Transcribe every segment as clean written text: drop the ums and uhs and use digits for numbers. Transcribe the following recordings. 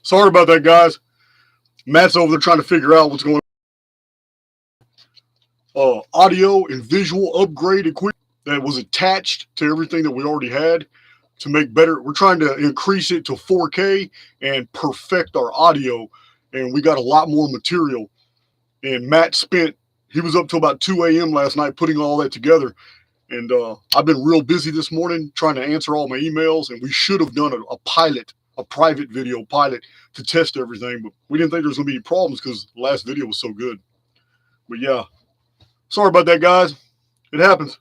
Sorry about that, guys. Matt's over there trying to figure out what's going on. Audio and visual upgrade equipment that was attached to everything that we already had to make better. We're trying to increase it to 4K and perfect our audio. And we got a lot more material. And Matt he was up till about 2 a.m. last night putting all that together. And I've been real busy this morning trying to answer all my emails. And we should have done a private video pilot to test everything. But we didn't think there was going to be any problems because the last video was so good. But yeah, sorry about that, guys. It happens.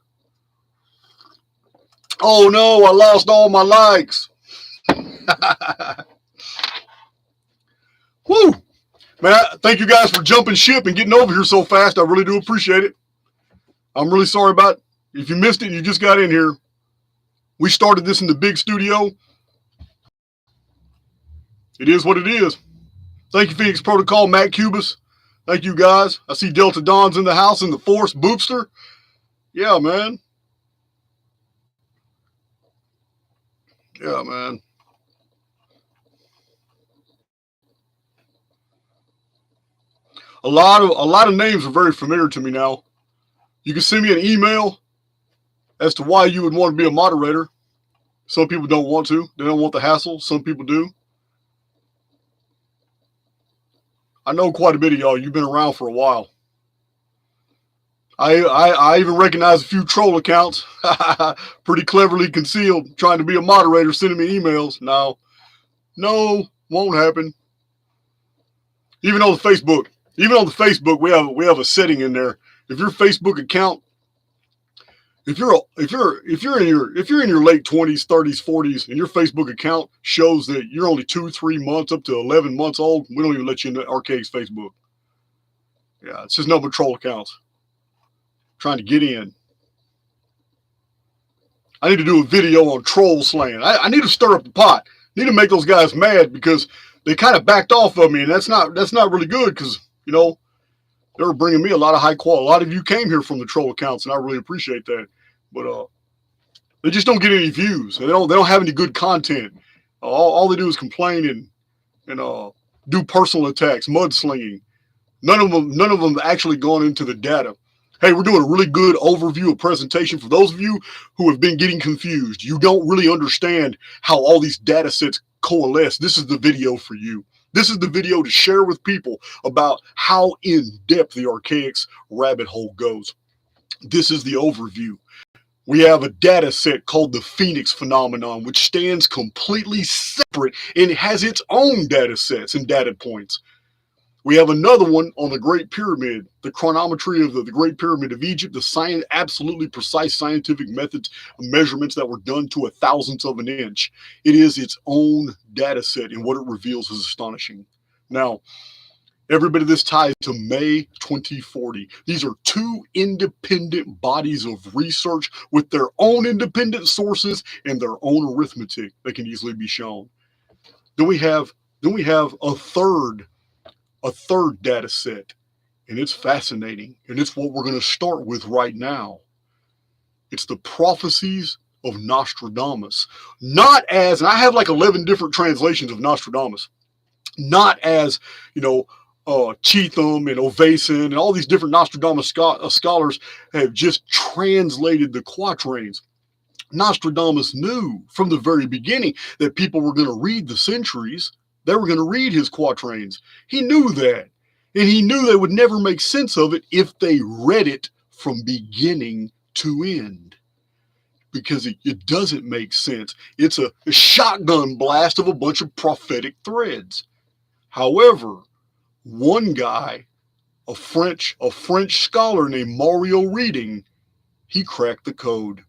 Oh no, I lost all my likes. Woo! Man, thank you guys for jumping ship and getting over here so fast. I really do appreciate it. I'm really sorry about it. If you missed it and you just got in here, we started this in the big studio. It is what it is. Thank you, Phoenix Protocol, Matt Cubis. Thank you, guys. I see Delta Dawn's in the house in the Force Boopster. Yeah, man. Yeah, man. A lot of names are very familiar to me now. You can send me an email as to why you would want to be a moderator. Some people don't want to. They don't want the hassle. Some people do. I know quite a bit of y'all. You've been around for a while. I even recognize a few troll accounts, pretty cleverly concealed, trying to be a moderator, sending me emails. No, won't happen. Even on the Facebook, we have a setting in there. If your Facebook account, if you're in your late 20s, 30s, 40s, and your Facebook account shows that you're only 2-3 months up to 11 months old, we don't even let you into Archaix Facebook. Yeah, it's just number troll accounts trying to get in. I need to do a video on troll slaying. I need to stir up the pot. I need to make those guys mad because they kind of backed off of me, and that's not really good because, you know, they were bringing me a lot of high quality. A lot of you came here from the troll accounts, and I really appreciate that. But they just don't get any views. They don't have any good content. All they do is complain and do personal attacks, mudslinging. None of them actually gone into the data. Hey, we're doing a really good overview of presentation for those of you who have been getting confused. You don't really understand how all these data sets coalesce. This is the video for you. This is the video to share with people about how in-depth the Archaix rabbit hole goes. This is the overview. We have a data set called the Phoenix phenomenon, which stands completely separate and has its own data sets and data points. We have another one on the Great Pyramid, the chronometry of the Great Pyramid of Egypt, the absolutely precise scientific methods of measurements that were done to 1,000th of an inch. It is its own data set, and what it reveals is astonishing. Now, every bit of this ties to May 2040. These are two independent bodies of research with their own independent sources and their own arithmetic that can easily be shown. Then we have a third data set, and it's fascinating, and it's what we're going to start with right now. It's the prophecies of Nostradamus. Not as, and I have like 11 different translations of Nostradamus, not as, you know, Cheatham and Ovason and all these different Nostradamus scholars have just translated the quatrains. Nostradamus knew from the very beginning that people were going to read the centuries. They were going to read his quatrains. He knew that. And he knew they would never make sense of it if they read it from beginning to end. Because it doesn't make sense. It's a shotgun blast of a bunch of prophetic threads. However, one guy, a French scholar named Mario Reading, he cracked the code.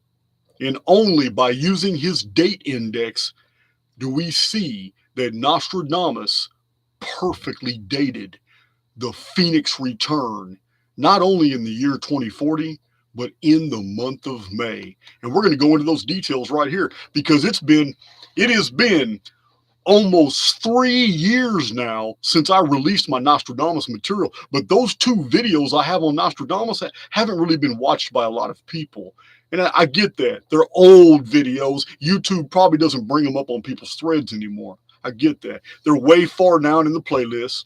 And only by using his date index do we see that Nostradamus perfectly dated the Phoenix return, not only in the year 2040, but in the month of May. And we're going to go into those details right here because it has been almost 3 years now since I released my Nostradamus material. But those two videos I have on Nostradamus haven't really been watched by a lot of people. And I get that. They're old videos. YouTube probably doesn't bring them up on people's threads anymore. I get that. They're way far down in the playlist.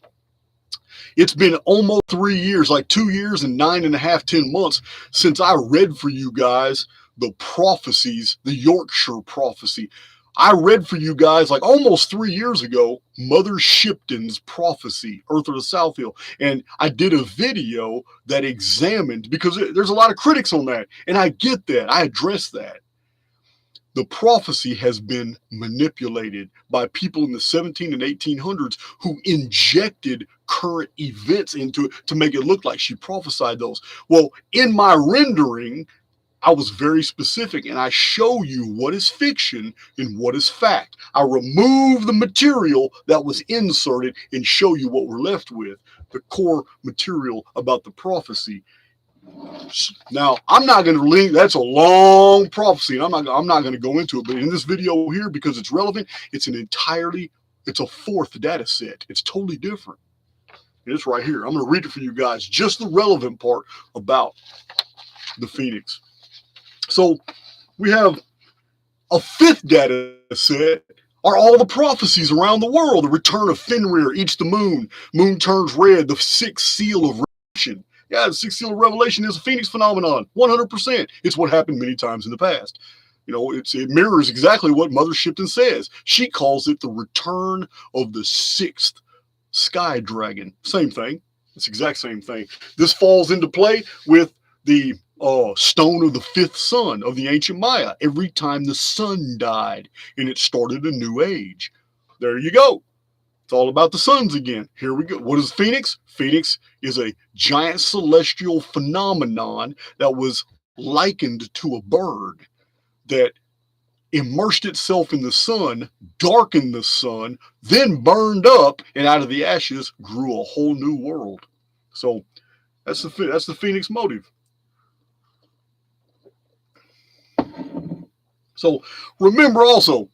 It's been almost 3 years, like 2 years and 9.5, 10 months since I read for you guys the prophecies, the Yorkshire prophecy. I read for you guys like almost 3 years ago, Mother Shipton's prophecy, Earth of the South Hill. And I did a video that examined, because there's a lot of critics on that. And I get that. I address that. The prophecy has been manipulated by people in the 17 and 1800s who injected current events into it to make it look like she prophesied those. Well, in my rendering, I was very specific, and I show you what is fiction and what is fact. I remove the material that was inserted and show you what we're left with, the core material about the prophecy. Now, I'm not going to link, that's a long prophecy, and I'm not going to go into it, but in this video here, because it's relevant, it's a fourth data set. It's totally different. And it's right here. I'm going to read it for you guys, just the relevant part about the Phoenix. So we have a fifth data set, are all the prophecies around the world. The return of Fenrir eats the moon. Moon turns red. The sixth seal of Revelation. Yeah, the sixth seal of Revelation is a Phoenix phenomenon. 100%. It's what happened many times in the past. You know, it mirrors exactly what Mother Shipton says. She calls it the return of the sixth sky dragon. Same thing. It's the exact same thing. This falls into play with the stone of the fifth sun of the ancient Maya. Every time the sun died, and it started a new age. There you go. It's all about the suns again. Here we go. What is Phoenix? Phoenix is a giant celestial phenomenon that was likened to a bird that immersed itself in the sun, darkened the sun, then burned up, and out of the ashes grew a whole new world. So that's the Phoenix motive. So remember also,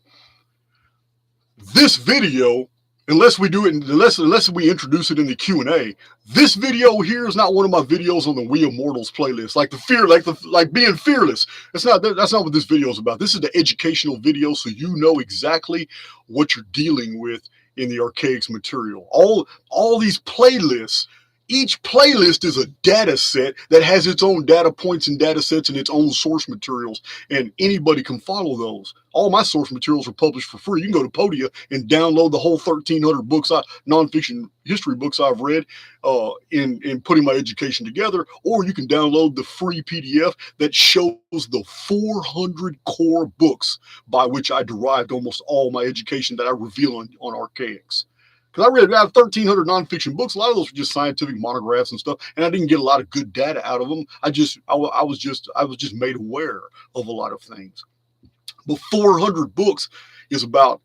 this video, unless we we introduce it in the Q&A, this video here is not one of my videos on the We Immortals playlist, like being fearless. That's not what this video is about. This is the educational video, so you know exactly what you're dealing with in the Archaix material. All these playlists. Each playlist is a data set that has its own data points and data sets and its own source materials, and anybody can follow those. All my source materials are published for free. You can go to Podia and download the whole 1,300 books, nonfiction history books I've read in putting my education together, or you can download the free PDF that shows the 400 core books by which I derived almost all my education that I reveal on Archaix. Because I read about 1,300 nonfiction books. A lot of those were just scientific monographs and stuff, and I didn't get a lot of good data out of them. I was just made aware of a lot of things. But 400 books is about,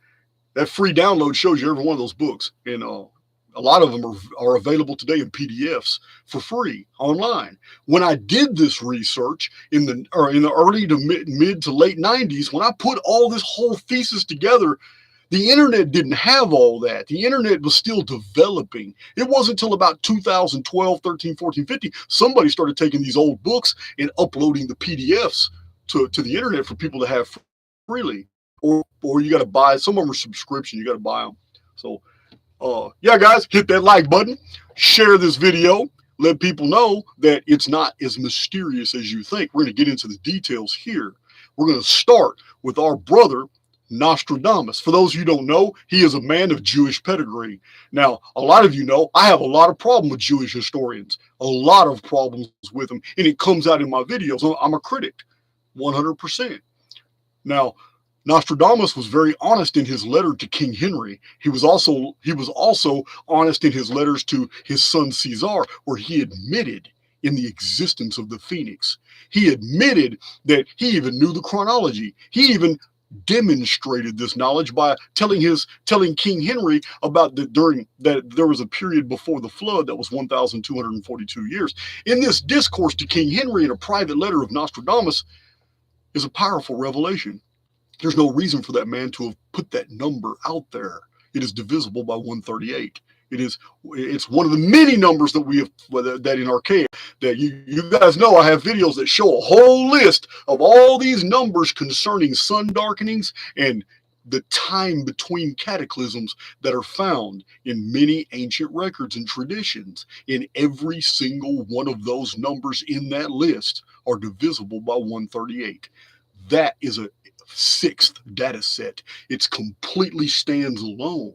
that free download shows you every one of those books, and a lot of them are available today in PDFs for free online. When I did this research in the early to mid to late 90s, when I put all this whole thesis together, the internet didn't have all that. The internet was still developing. It wasn't until about 2012, 13, 14, 15, somebody started taking these old books and uploading the PDFs to the internet for people to have freely. Or you got to buy, some of them are subscription, you got to buy them. So, yeah, guys, hit that like button, share this video, let people know that it's not as mysterious as you think. We're going to get into the details here. We're going to start with our brother, Nostradamus. For those of you who don't know, he is a man of Jewish pedigree. Now, a lot of you know, I have a lot of problem with Jewish historians, a lot of problems with them, and it comes out in my videos. I'm a critic, 100%. Now, Nostradamus was very honest in his letter to King Henry. He was also honest in his letters to his son Caesar, where he admitted in the existence of the Phoenix. He admitted that he even knew the chronology. He even demonstrated this knowledge by telling King Henry about that there was a period before the flood that was 1,242 years. In this discourse to King Henry in a private letter of Nostradamus is a powerful revelation. There's no reason for that man to have put that number out there. It is divisible by 138. It's one of the many numbers that we have that in Archaix that you guys know. I have videos that show a whole list of all these numbers concerning sun darkenings and the time between cataclysms that are found in many ancient records and traditions. In every single one of those numbers in that list are divisible by 138. That is a sixth data set. It completely stands alone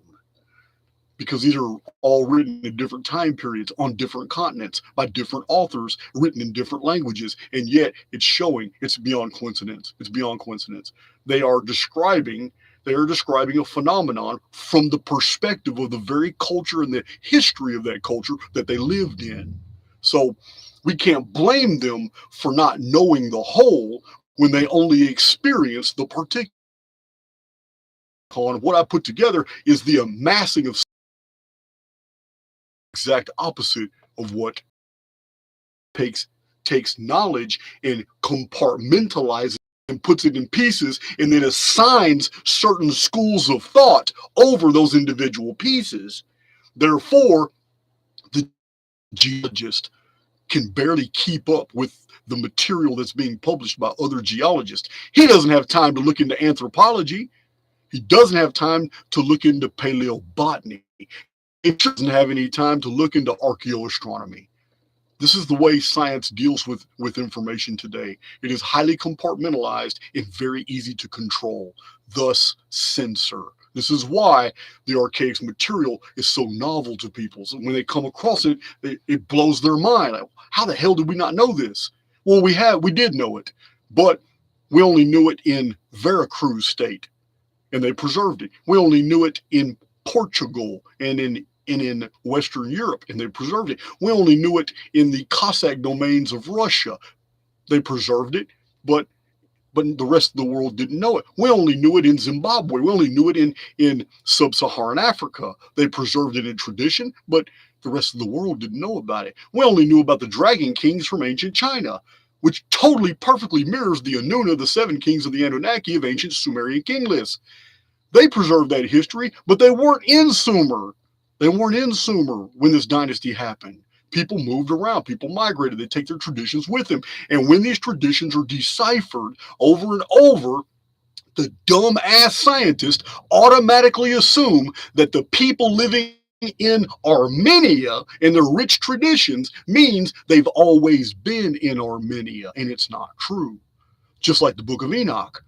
because these are all written in different time periods on different continents by different authors written in different languages. And yet it's showing it's beyond coincidence. It's beyond coincidence. They are describing a phenomenon from the perspective of the very culture and the history of that culture that they lived in. So we can't blame them for not knowing the whole when they only experience the particular. What I put together is the amassing of exact opposite of what takes knowledge and compartmentalizes and puts it in pieces and then assigns certain schools of thought over those individual pieces. Therefore, the geologist can barely keep up with the material that's being published by other geologists. He doesn't have time to look into anthropology. He doesn't have time to look into paleobotany. He doesn't have any time to look into archaeoastronomy. This is the way science deals with information today. It is highly compartmentalized and very easy to control, thus censor. This is why the Archaix material is so novel to people. So when they come across it, it blows their mind. Like, how the hell did we not know this? Well, we did know it, but we only knew it in Veracruz state, and they preserved it. We only knew it in Portugal and in Western Europe, and they preserved it. We only knew it in the Cossack domains of Russia. They preserved it, but the rest of the world didn't know it. We only knew it in Zimbabwe. We only knew it in sub-Saharan Africa. They preserved it in tradition, but the rest of the world didn't know about it. We only knew about the dragon kings from ancient China, which totally perfectly mirrors the Anunna, the seven kings of the Anunnaki of ancient Sumerian king lists. They preserved that history, but they weren't in Sumer. They weren't in Sumer when this dynasty happened. People moved around. People migrated. They take their traditions with them. And when these traditions are deciphered over and over, the dumb-ass scientists automatically assume that the people living in Armenia and their rich traditions means they've always been in Armenia, and it's not true. Just like the Book of Enoch.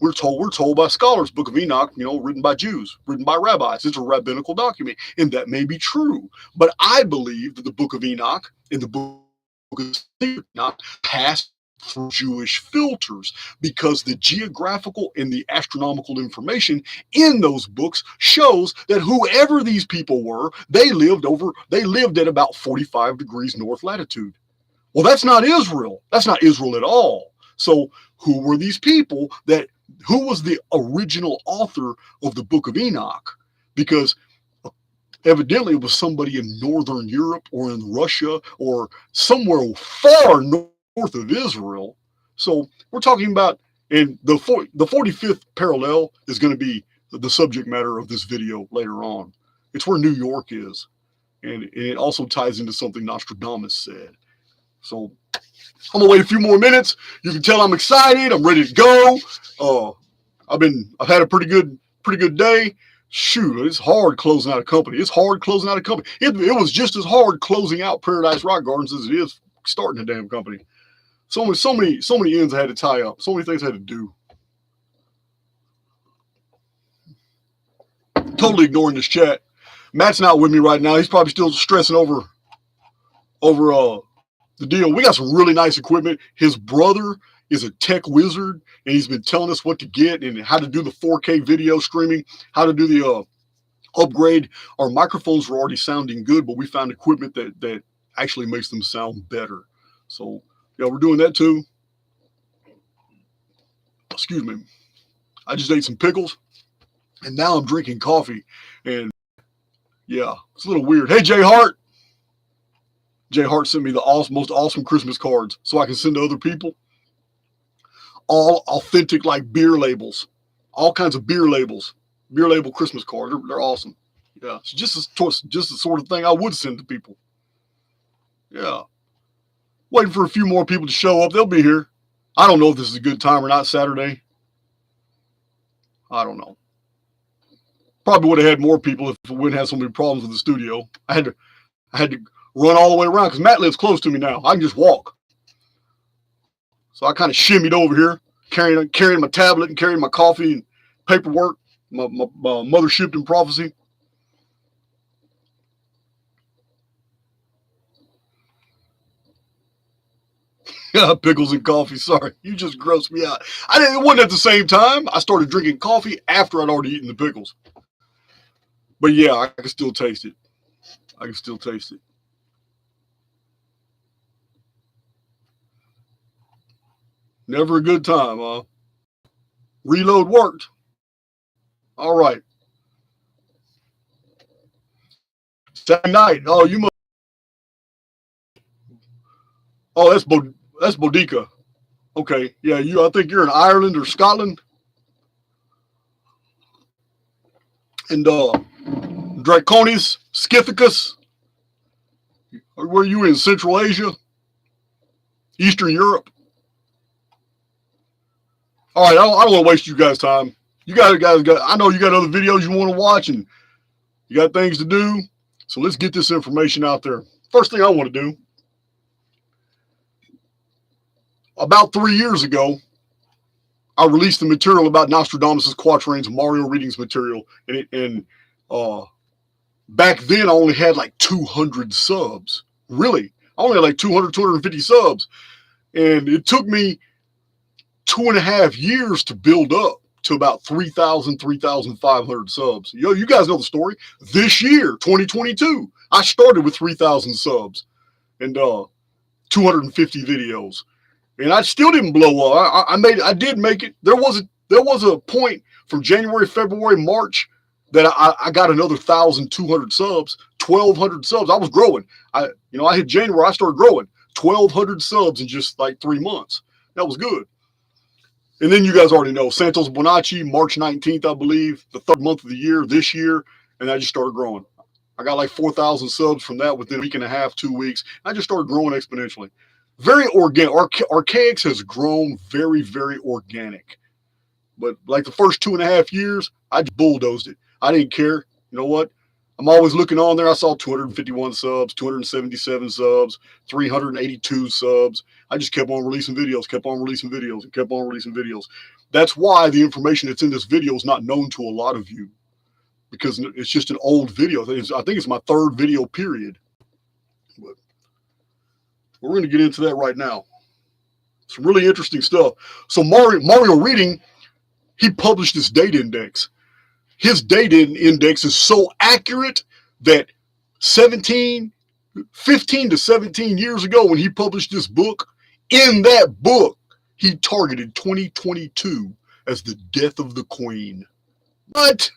We're told by scholars, Book of Enoch, written by Jews, written by rabbis. It's a rabbinical document, and that may be true. But I believe that the Book of Enoch and the Book of Enoch passed through Jewish filters because the geographical and the astronomical information in those books shows that whoever these people were, they lived at about 45 degrees north latitude. Well, that's not Israel. That's not Israel at all. So who were these people who was the original author of the Book of Enoch? Because evidently it was somebody in Northern Europe or in Russia or somewhere far north of Israel. So we're talking about, and the 45th parallel is going to be the subject matter of this video later on. It's where New York is. And it also ties into something Nostradamus said. So I'm gonna wait a few more minutes. You can tell I'm excited. I'm ready to go. I've had a pretty good day. Shoot, it's hard closing out a company. It was just as hard closing out Paradise Rock Gardens as it is starting a damn company. So many ends I had to tie up. So many things I had to do. Totally ignoring this chat. Matt's not with me right now. He's probably still stressing over the deal. We got some really nice equipment. His brother is a tech wizard, and he's been telling us what to get and how to do the 4K video streaming, how to do the upgrade. Our microphones were already sounding good, but we found equipment that actually makes them sound better. So, yeah, we're doing that too. Excuse me. I just ate some pickles, and now I'm drinking coffee. And, yeah, it's a little weird. Hey, Jay Hart. Jay Hart sent me the most awesome Christmas cards so I can send to other people. All authentic, like beer labels, all kinds of beer labels, beer label Christmas cards. They're awesome. Yeah, it's just the sort of thing I would send to people. Yeah, waiting for a few more people to show up. They'll be here. I don't know if this is a good time or not. Saturday. I don't know. Probably would have had more people if we wouldn't have so many problems with the studio. I had to run all the way around because Matt lives close to me now. I can just walk. So I kind of shimmied over here, carrying my tablet and carrying my coffee and paperwork, my mothership and prophecy. Pickles and coffee. Sorry, you just grossed me out. It wasn't at the same time. I started drinking coffee after I'd already eaten the pickles. But yeah, I can still taste it. I can still taste it. Never a good time, huh? Reload worked. All right. Saturday night. Oh, you must. Oh, that's Boudica. Okay. Yeah, I think you're in Ireland or Scotland. And Draconis, Scythicus. Where are you in? Central Asia? Eastern Europe? All right, I don't want to waste you guys' time. You guys got. I know you got other videos you want to watch, and you got things to do. So let's get this information out there. First thing I want to do. About 3 years ago, I released the material about Nostradamus' quatrains, Mario readings material, and back then I only had like 200 subs. Really, I only had like 200, 250 subs, and it took me 2.5 years to build up to about 3,000, 3,500 subs. You guys know the story. This year, 2022, I started with 3,000 subs and 250 videos, and I still didn't blow up. I did make it. There was a point from January, February, March that I got another 1,200 subs, 1,200 subs. I was growing. I hit January, I started growing 1,200 subs in just like 3 months. That was good. And then you guys already know Santos Bonacci, March 19th, I believe, the third month of the year, this year, and I just started growing. I got like 4,000 subs from that within a week and a half, 2 weeks. I just started growing exponentially. Very organic. Archaix has grown very, very organic. But like the first 2.5 years, I just bulldozed it. I didn't care. You know what? I'm always looking on there. I saw 251 subs, 277 subs, 382 subs. I just kept on releasing videos, and kept on releasing videos. That's why the information that's in this video is not known to a lot of you, because it's just an old video. I think it's my third video, period. But we're going to get into that right now. Some really interesting stuff. So Mario Reading, he published this date index. His data index is so accurate that 15 to 17 years ago when he published this book, in that book, he targeted 2022 as the death of the Queen. But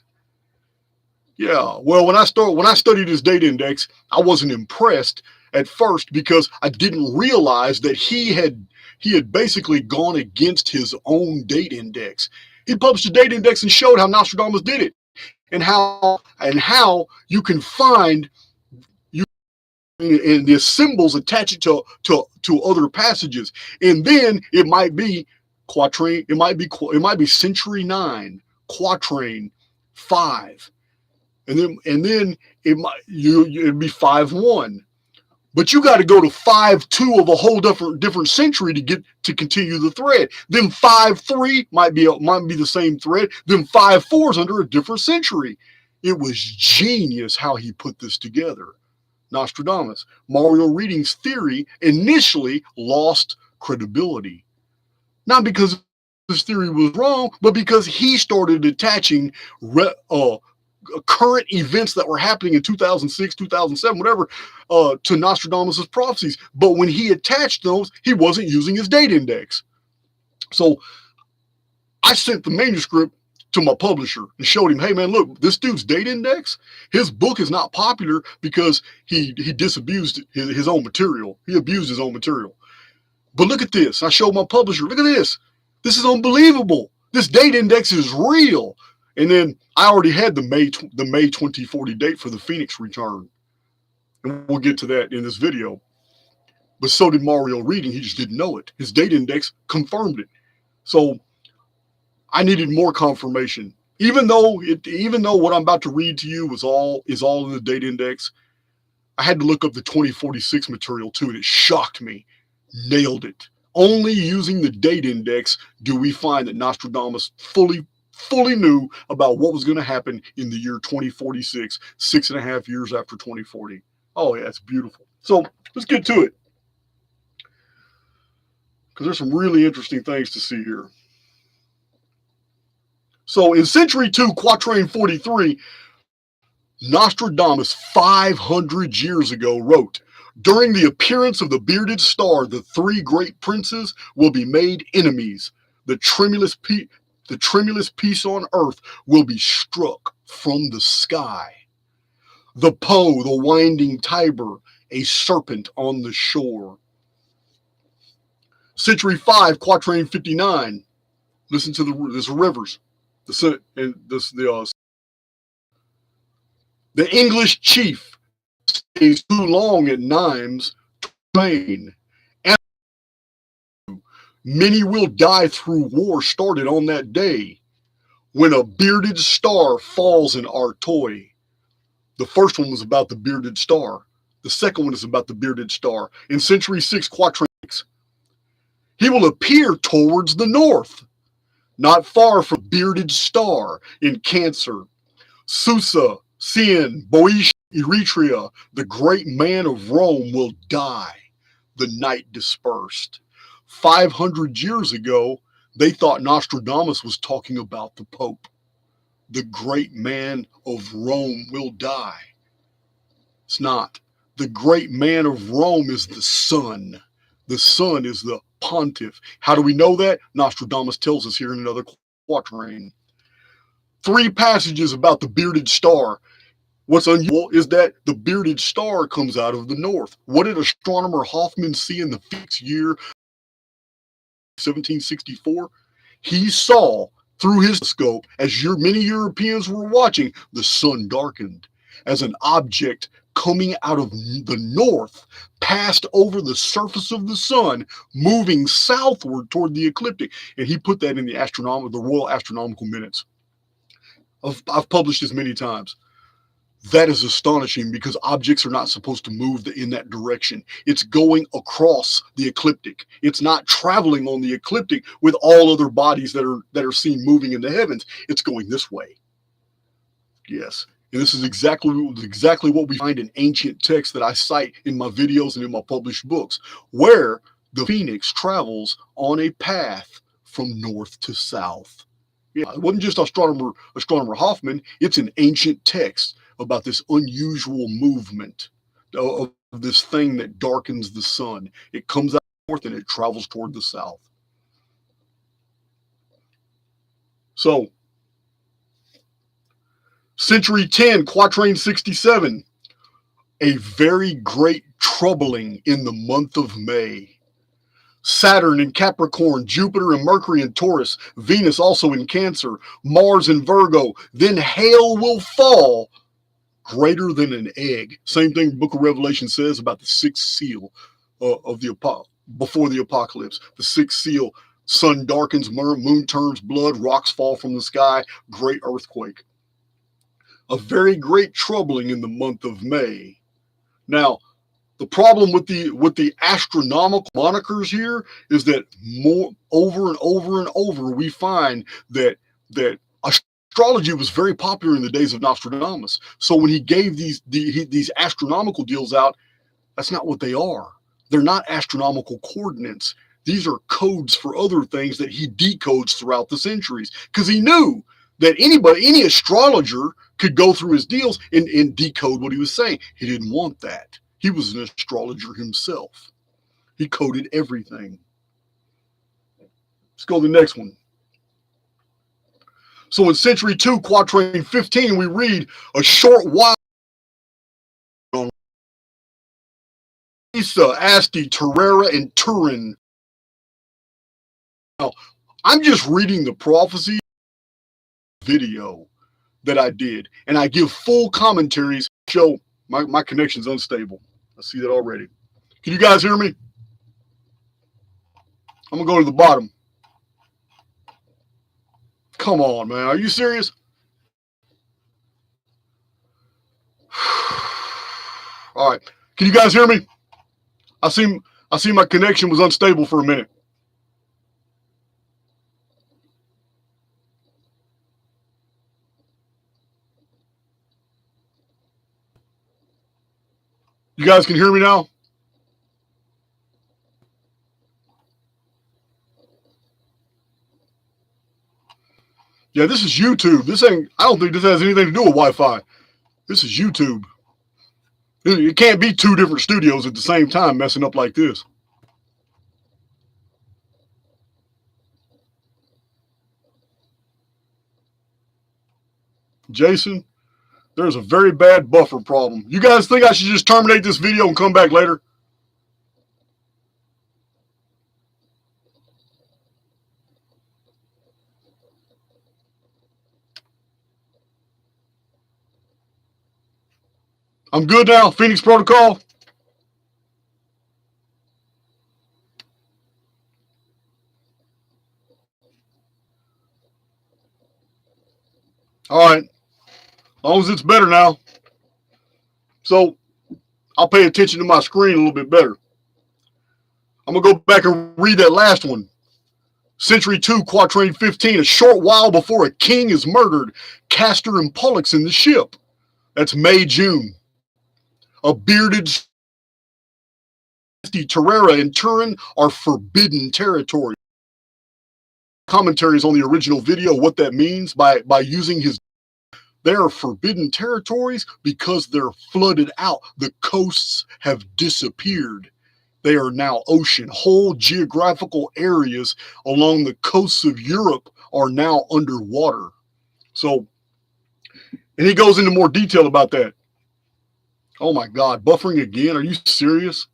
yeah, well, when I studied his data index, I wasn't impressed at first because I didn't realize that he had basically gone against his own date index. He published a data index and showed how Nostradamus did it, and how you can find and the symbols attach it to other passages, and then it might be quatrain, it might be century 9, quatrain 5, and then it'd be 5-1. But you got to go to 5-2 of a whole different century to continue the thread. Then 5-3 might be the same thread. Then 5-4 is under a different century. It was genius how he put this together. Nostradamus. Mario Reading's theory initially lost credibility. Not because his theory was wrong, but because he started attaching current events that were happening in 2006, 2007, whatever, to Nostradamus' prophecies. But when he attached those, he wasn't using his date index. So I sent the manuscript to my publisher and showed him, hey man, look, this dude's date index, his book is not popular because he disabused his own material. He abused his own material. But look at this. I showed my publisher, look at this. This is unbelievable. This date index is real. And then I already had the May 2040 date for the Phoenix return. And we'll get to that in this video. But so did Mario Reading. He just didn't know it. His date index confirmed it. So I needed more confirmation. Even though what I'm about to read to you is all in the date index, I had to look up the 2046 material too, and it shocked me. Nailed it. Only using the date index do we find that Nostradamus fully knew about what was going to happen in the year 2046, 6.5 years after 2040. Oh yeah, it's beautiful. So let's get to it, because there's some really interesting things to see here. So in century 2, quatrain 43, Nostradamus 500 years ago wrote, "During the appearance of the bearded star, the three great princes will be made enemies. The tremulous peace on earth will be struck from the sky. The Po, the winding Tiber, a serpent on the shore." Century 5, quatrain 59. Listen to the rivers. The English chief stays too long at Nimes to remain, and many will die through war started on that day when a bearded star falls in Archaix. The first one was about the bearded star. The second one is about the bearded star. In century 6, quatrain 6, he will appear towards the north, not far from bearded star in Cancer. Susa, Sin, Boeotia, Eritrea, the great man of Rome will die. The night dispersed. 500 years ago, they thought Nostradamus was talking about the Pope. The great man of Rome will die. It's not. The great man of Rome is the sun. The sun is the pontiff. How do we know that? Nostradamus tells us here in another quatrain. 3 passages about the bearded star. What's unusual is that the bearded star comes out of the north. What did astronomer Hoffman see in the fixed year 1764? He saw through his scope, as many Europeans were watching, the sun darkened as an object coming out of the north passed over the surface of the sun, moving southward toward the ecliptic. And he put that in the Royal Astronomical Minutes. I've published this many times. That is astonishing, because objects are not supposed to move in that direction. It's going across the ecliptic. It's not traveling on the ecliptic with all other bodies that are seen moving in the heavens. It's going this way. Yes. And this is exactly what we find in ancient texts that I cite in my videos and in my published books, where the phoenix travels on a path from north to south. Yeah, it wasn't just astronomer Hoffman. It's an ancient text about this unusual movement of this thing that darkens the sun. It comes out north and it travels toward the south. So, century 10, quatrain 67, a very great troubling in the month of May. Saturn in Capricorn, Jupiter and Mercury in Taurus, Venus also in Cancer, Mars in Virgo. Then hail will fall greater than an egg. Same thing the book of Revelation says about the sixth seal of the before the apocalypse. The sixth seal, sun darkens, moon turns blood, rocks fall from the sky, great earthquake. A very great troubling in the month of May. Now, the problem with the astronomical monikers here is that over and over we find that astrology was very popular in the days of Nostradamus. So when he gave these astronomical deals out, that's not what they are. They're not astronomical coordinates. These are codes for other things that he decodes throughout the centuries, because he knew that any astrologer could go through his deals and decode what he was saying. He didn't want that. He was an astrologer himself. He coded everything. Let's go to the next one. So in century 2, quatrain 15, we read, a short while on Giza, Asti, Terrera, and Turin. Now, I'm just reading the prophecy video that I did, and I give full commentaries. Show my connection's unstable. I see that already. Can you guys hear me? I'm gonna go to the bottom. Come on, man. Are you serious? All right. Can you guys hear me? I see my connection was unstable for a minute. You guys can hear me now? Yeah, this is YouTube. I don't think this has anything to do with Wi-Fi. This is YouTube. It can't be two different studios at the same time messing up like this. Jason, there's a very bad buffer problem. You guys think I should just terminate this video and come back later? I'm good now. Phoenix Protocol. All right. As long as it's better now. So I'll pay attention to my screen a little bit better. I'm going to go back and read that last one. Century 2, Quatrain 15. A short while before a king is murdered, Castor and Pollux in the ship. That's May, June. A bearded Terrera and Turin are forbidden territory. Commentaries on the original video, what that means by using his... They are forbidden territories because they're flooded out. The coasts have disappeared. They are now ocean. Whole geographical areas along the coasts of Europe are now underwater. So, and he goes into more detail about that. Oh my God, buffering again? Are you serious?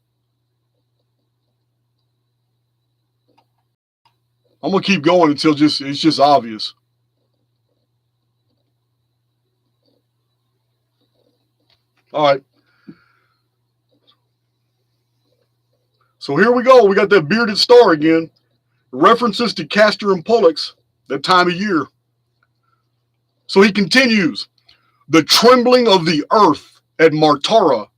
I'm going to keep going until it's just obvious. All right. So here we go. We got that bearded star again. References to Castor and Pollux, that time of year. So he continues. The trembling of the earth at Martara,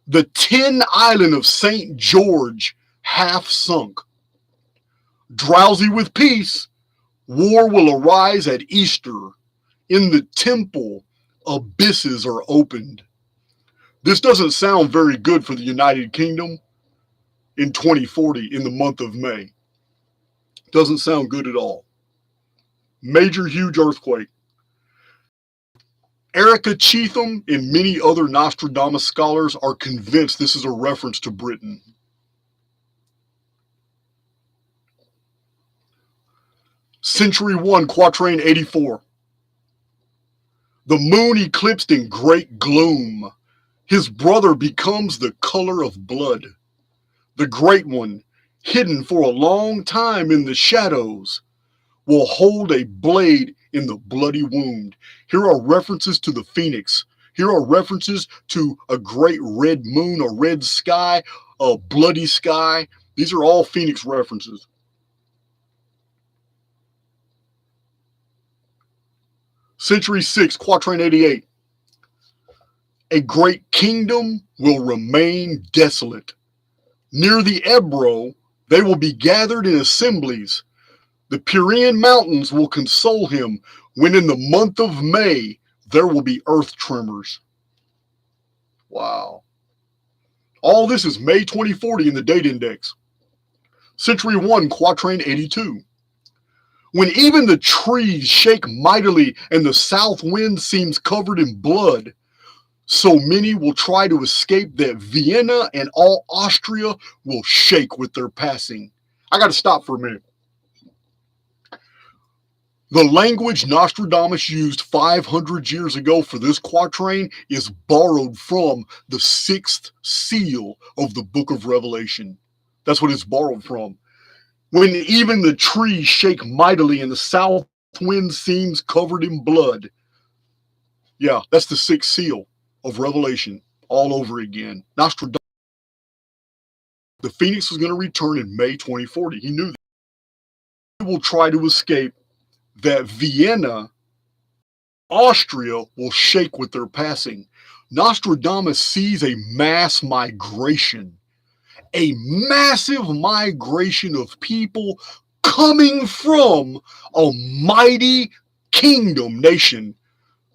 the 10 island of St. George, half sunk. Drowsy with peace, war will arise at Easter. In the temple, abysses are opened. This doesn't sound very good for the United Kingdom in 2040 in the month of May. Doesn't sound good at all. Major, huge earthquake. Erica Cheetham and many other Nostradamus scholars are convinced this is a reference to Britain. Century 1, Quatrain 84. The moon eclipsed in great gloom. His brother becomes the color of blood. The great one, hidden for a long time in the shadows, will hold a blade in the bloody wound. Here are references to the phoenix. Here are references to a great red moon, a red sky, a bloody sky. These are all phoenix references. Century 6, Quatrain 88. A great kingdom will remain desolate. Near the Ebro, they will be gathered in assemblies. The Pyrenean mountains will console him when in the month of May, there will be earth tremors. Wow. All this is May 2040 in the date index. Century 1, Quatrain 82. When even the trees shake mightily and the south wind seems covered in blood, so many will try to escape that Vienna and all Austria will shake with their passing. I got to stop for a minute. The language Nostradamus used 500 years ago for this quatrain is borrowed from the 6th seal of the book of Revelation. That's what it's borrowed from. When even the trees shake mightily and the south wind seems covered in blood. Yeah, that's the 6th seal of Revelation all over again. Nostradamus. The Phoenix was going to return in May 2040. He knew that. He will try to escape that Vienna, Austria will shake with their passing. Nostradamus sees a mass migration, a massive migration of people coming from a mighty kingdom nation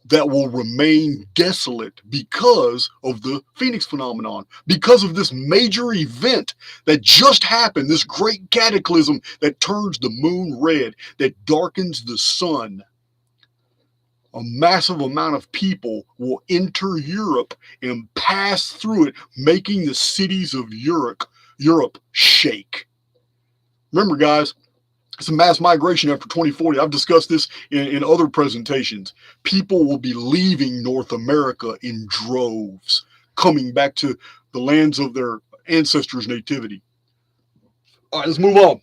that will remain desolate because of the Phoenix phenomenon, because of this major event that just happened, this great cataclysm that turns the moon red, that darkens the sun. A massive amount of people will enter Europe and pass through it, making the cities of Europe shake. Remember, guys, it's a mass migration after 2040. I've discussed this in other presentations. People will be leaving North America in droves, coming back to the lands of their ancestors' nativity. All right, let's move on.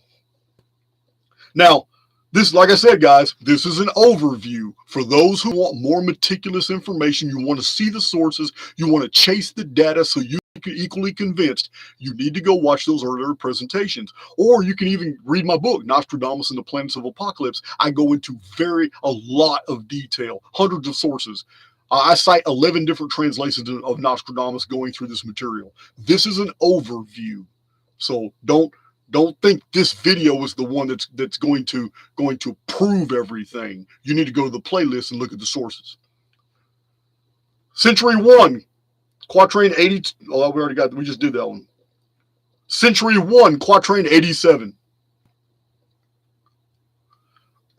Now, this, like I said, guys, this is an overview for those who want more meticulous information. You want to see the sources. You want to chase the data so you can equally convinced. You need to go watch those earlier presentations. Or you can even read my book, Nostradamus and the Planets of Apocalypse. I go into a lot of detail, hundreds of sources. I cite 11 different translations of Nostradamus going through this material. This is an overview. So don't think this video is the one that's going to prove everything. You need to go to the playlist and look at the sources. Century 1, Quatrain 80. Oh, we just did that one. Century 1, Quatrain 87.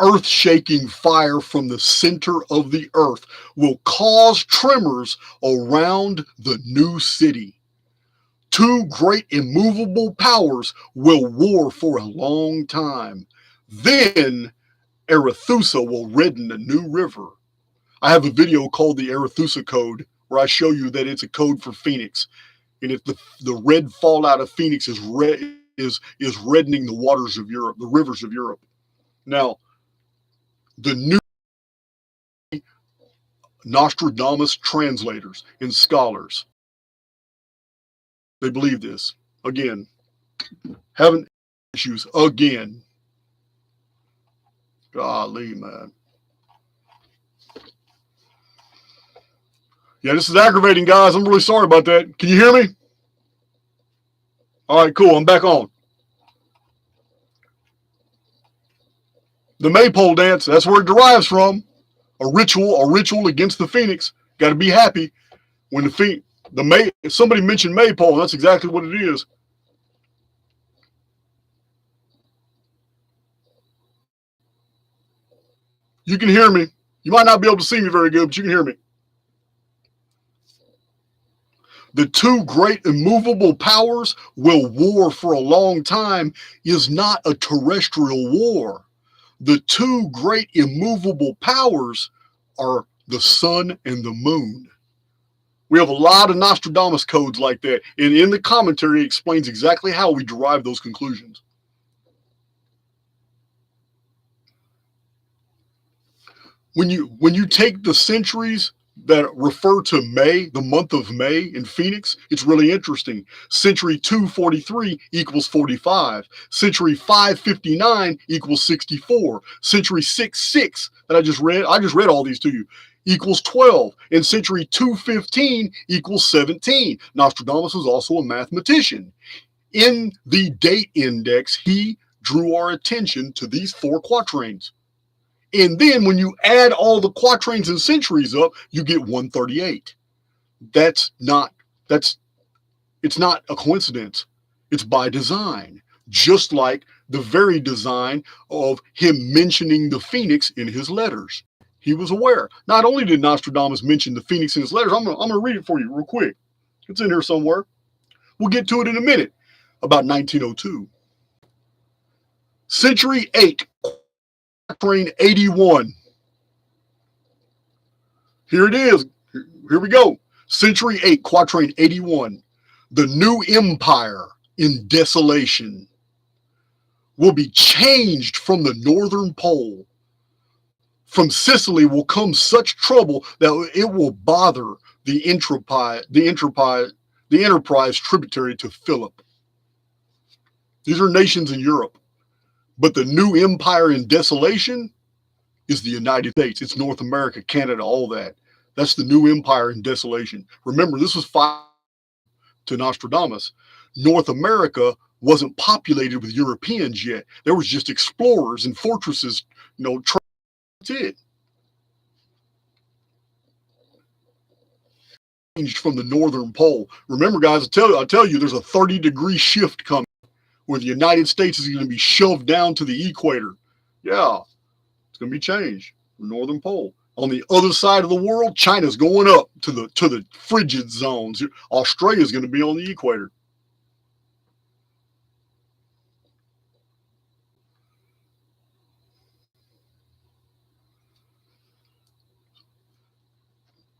Earth-shaking fire from the center of the earth will cause tremors around the new city. Two great immovable powers will war for a long time. Then Arethusa will redden the new river. I have a video called the Arethusa Code where I show you that it's a code for Phoenix. And if the red fallout of Phoenix is reddening the waters of Europe, the rivers of Europe. Now, the new Nostradamus translators and scholars, they believe this. Again, having issues again. Golly, man. Yeah, this is aggravating, guys. I'm really sorry about that. Can you hear me? All right, cool. I'm back on. The maypole dance, that's where it derives from. A ritual against the Phoenix. Got to be happy when if somebody mentioned maypole, that's exactly what it is. You can hear me. You might not be able to see me very good, but you can hear me. The two great immovable powers will war for a long time is not a terrestrial war. The two great immovable powers are the sun and the moon. We have a lot of Nostradamus codes like that. And in the commentary, it explains exactly how we derive those conclusions. When you take the centuries that refer to May, the month of May in Phoenix, it's really interesting. Century 243 equals 45. Century 559 equals 64. Century 66 that I just read all these to you, equals 12. And century 215 equals 17. Nostradamus was also a mathematician. In the date index, he drew our attention to these four quatrains. And then when you add all the quatrains and centuries up, you get 138. It's not a coincidence. It's by design. Just like the very design of him mentioning the Phoenix in his letters. He was aware. Not only did Nostradamus mention the Phoenix in his letters, I'm gonna read it for you real quick. It's in here somewhere. We'll get to it in a minute. About 1902. Century 8. Quatrain 81. Here it is. Here we go. Century 8, Quatrain 81. The new empire in desolation will be changed from the northern pole. From Sicily will come such trouble that it will bother the Enterprise tributary to Philip. These are nations in Europe. But the new empire in desolation is the United States. It's North America, Canada, all that. That's the new empire in desolation. Remember, this was 5 to Nostradamus. North America wasn't populated with Europeans yet. There was just explorers and fortresses, that's it. Changed from the northern pole. Remember, guys, I tell you, there's a 30-degree shift coming where the United States is going to be shoved down to the equator. Yeah, it's going to be changed. The northern pole. On the other side of the world, China's going up to the frigid zones. Australia's going to be on the equator.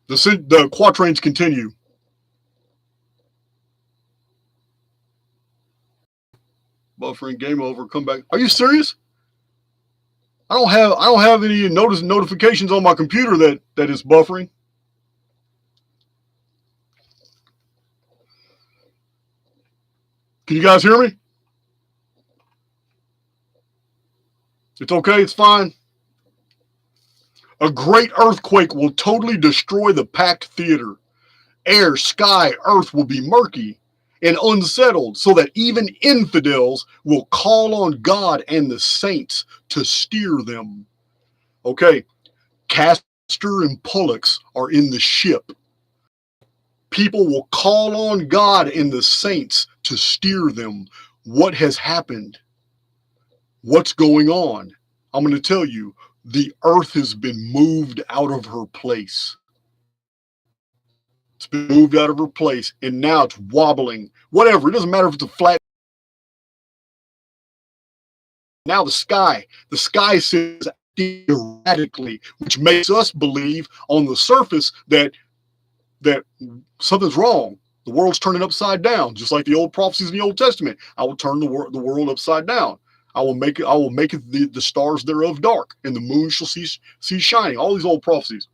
The quatrains continue. Buffering, game over, come back. Are you serious? I don't have any notifications on my computer that is buffering. Can you guys hear me? It's okay, it's fine. A great earthquake will totally destroy the packed theater. Air, sky, earth will be murky and unsettled, so that even infidels will call on God and the saints to steer them. Okay, Castor and Pollux are in the ship. People will call on God and the saints to steer them. What has happened? What's going on? I'm going to tell you, the earth has been moved out of her place. It's been moved out of her place, and now it's wobbling. Whatever, it doesn't matter if it's a flat. Now the sky says erratically, which makes us believe on the surface that something's wrong. The world's turning upside down, just like the old prophecies in the Old Testament. I will turn the world upside down. I will make it the stars thereof dark, and the moon shall cease shining. All these old prophecies.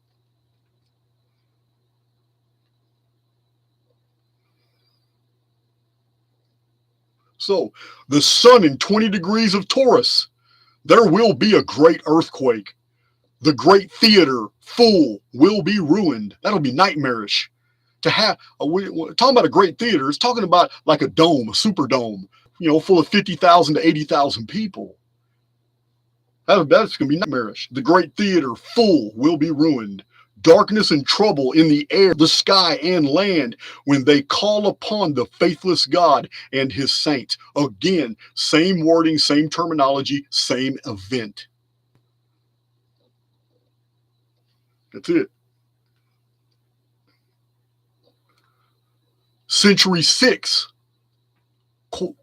So, the sun in 20 degrees of Taurus, there will be a great earthquake. The great theater full will be ruined. That'll be nightmarish. To have talking about a great theater, it's talking about like a dome, a super dome, full of 50,000 to 80,000 people. That's going to be nightmarish. The great theater full will be ruined. Darkness and trouble in the air, the sky, and land when they call upon the faithless God and his saints. Again, same wording, same terminology, same event. That's it. Century 6,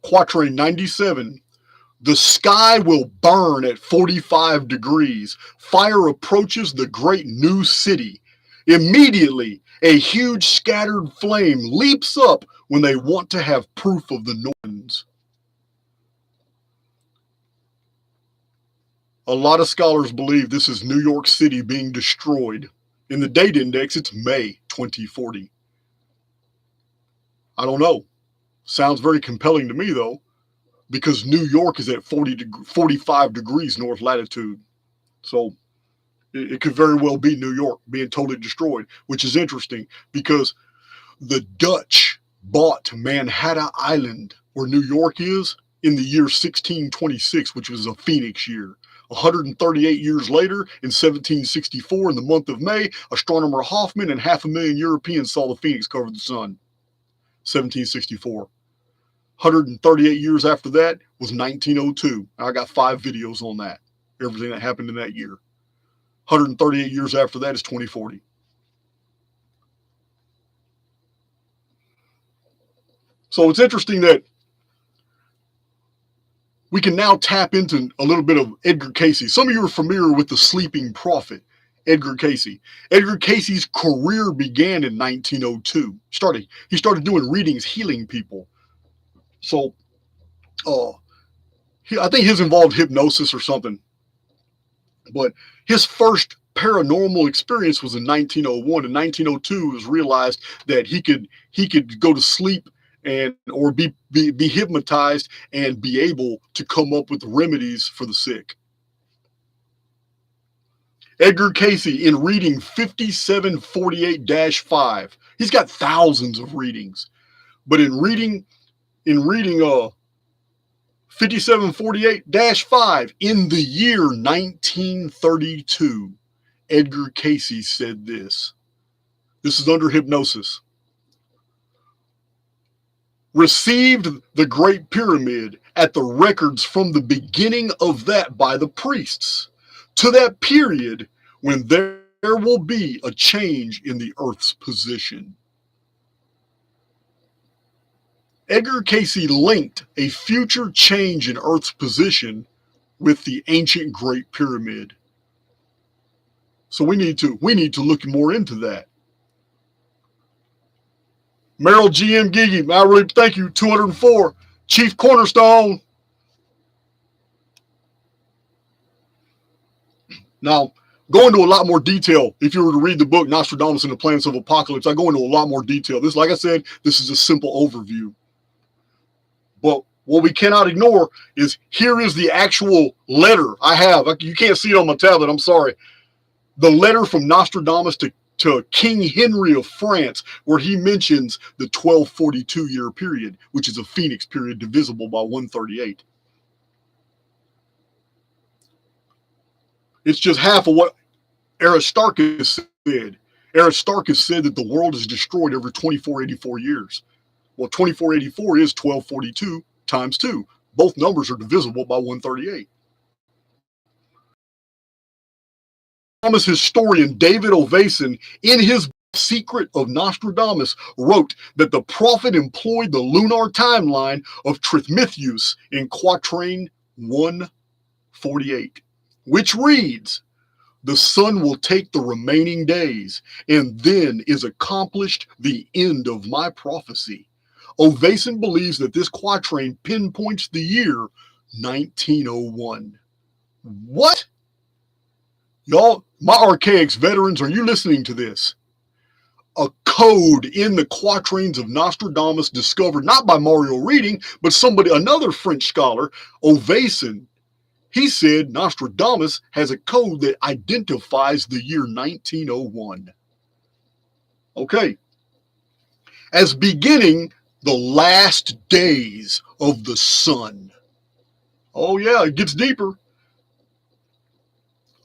quatrain 97. The sky will burn at 45 degrees. Fire approaches the great new city. Immediately, a huge scattered flame leaps up when they want to have proof of the Normans. A lot of scholars believe this is New York City being destroyed. In the date index, it's May 2040. I don't know. Sounds very compelling to me, though, because New York is at 45 degrees north latitude. So it could very well be New York being totally destroyed, which is interesting because the Dutch bought Manhattan Island, where New York is, in the year 1626, which was a phoenix year. 138 years later, in 1764, in the month of May, astronomer Hoffman and 500,000 Europeans saw the phoenix cover the sun. 1764. 138 years after that was 1902. I got 5 videos on that. Everything that happened in that year. 138 years after that is 2040. So it's interesting that we can now tap into a little bit of Edgar Cayce. Some of you are familiar with the sleeping prophet, Edgar Cayce. Edgar Cayce's career began in 1902. He started doing readings, healing people. So I think his involved hypnosis or something. But his first paranormal experience was in 1901. In 1902, it was realized that he could go to sleep or be hypnotized and be able to come up with remedies for the sick. Edgar Casey in reading 5748-5. He's got thousands of readings. But in reading 5748-5 in the year 1932, Edgar Casey said this. This is under hypnosis. Received the Great Pyramid at the records from the beginning of that by the priests, to that period when there will be a change in the earth's position. Edgar Casey linked a future change in earth's position with the ancient Great Pyramid. So we need to look more into that. Merrill GM Gigi, I really thank you. 204. Chief Cornerstone. Now, go into a lot more detail. If you were to read the book Nostradamus and the Planets of Apocalypse, I go into a lot more detail. This, like I said, this is a simple overview. But what we cannot ignore is here is the actual letter I have. You can't see it on my tablet, I'm sorry. The letter from Nostradamus to King Henry of France, where he mentions the 1242 year period, which is a phoenix period divisible by 138. It's just half of what Aristarchus said. Aristarchus said that the world is destroyed every 2484 years. Well, 2484 is 1242 times 2. Both numbers are divisible by 138. Thomas historian David Ovason, in his Secret of Nostradamus, wrote that the prophet employed the lunar timeline of Trithmithius in quatrain 148, which reads, "The sun will take the remaining days, and then is accomplished the end of my prophecy." Ovason believes that this quatrain pinpoints the year 1901. What? Y'all, my Archaix veterans, are you listening to this? A code in the quatrains of Nostradamus discovered not by Mario Reading, but another French scholar, Ovason. He said Nostradamus has a code that identifies the year 1901. Okay. As beginning the last days of the sun. Oh yeah, it gets deeper.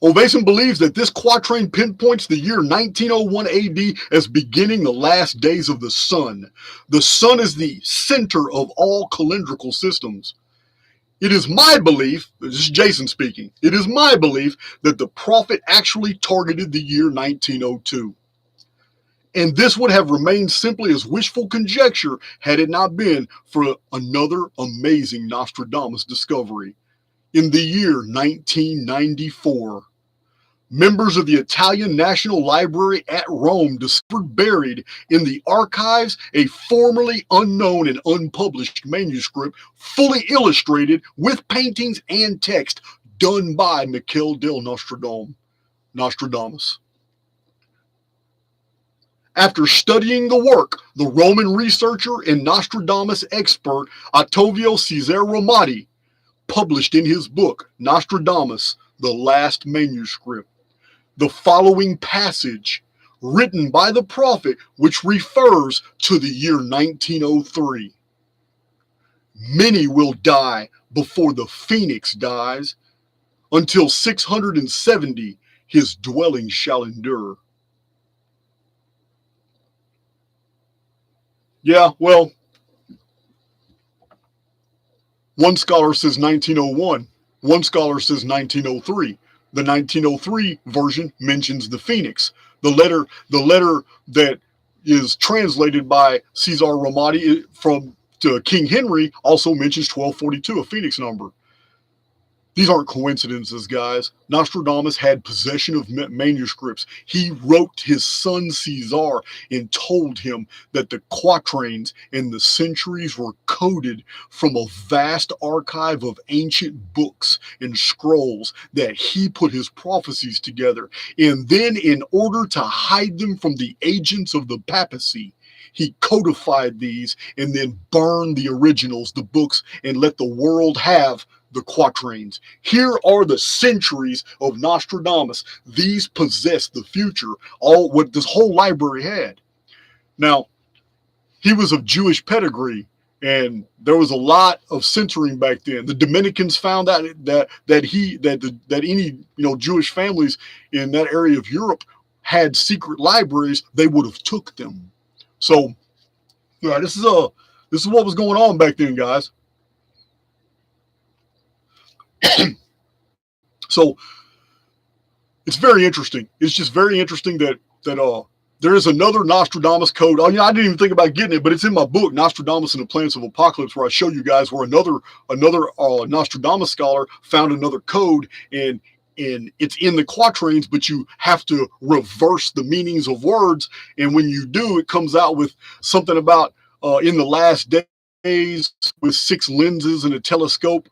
Ovason believes that this quatrain pinpoints the year 1901 AD as beginning the last days of the sun. The sun is the center of all calendrical systems. It is my belief, this is Jason speaking, it is my belief that the prophet actually targeted the year 1902. And this would have remained simply as wishful conjecture had it not been for another amazing Nostradamus discovery. In the year 1994, members of the Italian National Library at Rome discovered buried in the archives a formerly unknown and unpublished manuscript fully illustrated with paintings and text done by Michel del Nostradamus. After studying the work, the Roman researcher and Nostradamus expert Ottavio Cesare Romati published in his book Nostradamus, the Last Manuscript, the following passage written by the prophet, which refers to the year 1903. Many will die before the phoenix dies. Until 670, his dwelling shall endure. Yeah, well, one scholar says 1901. One scholar says 1903. The 1903 version mentions the phoenix. The letter that is translated by Cesar Romati to King Henry also mentions 1242, a phoenix number. These aren't coincidences, guys. Nostradamus had possession of manuscripts. He wrote his son Caesar and told him that the quatrains and the centuries were coded from a vast archive of ancient books and scrolls that he put his prophecies together. And then, in order to hide them from the agents of the papacy, he codified these and then burned the originals, the books, and let the world have the quatrains. Here are the centuries of Nostradamus. These possess the future, all what this whole library had. Now, he was of Jewish pedigree, and there was a lot of censoring back then. The Dominicans found out that any Jewish families in that area of Europe had secret libraries. They would have took them. So, yeah, this is what was going on back then, guys. So it's very interesting. It's just very interesting that there is another Nostradamus code. Oh, I didn't even think about getting it, but it's in my book, Nostradamus and the Planets of Apocalypse, where I show you guys where another Nostradamus scholar found another code, and it's in the quatrains, but you have to reverse the meanings of words. And when you do, it comes out with something about in the last days with 6 lenses and a telescope.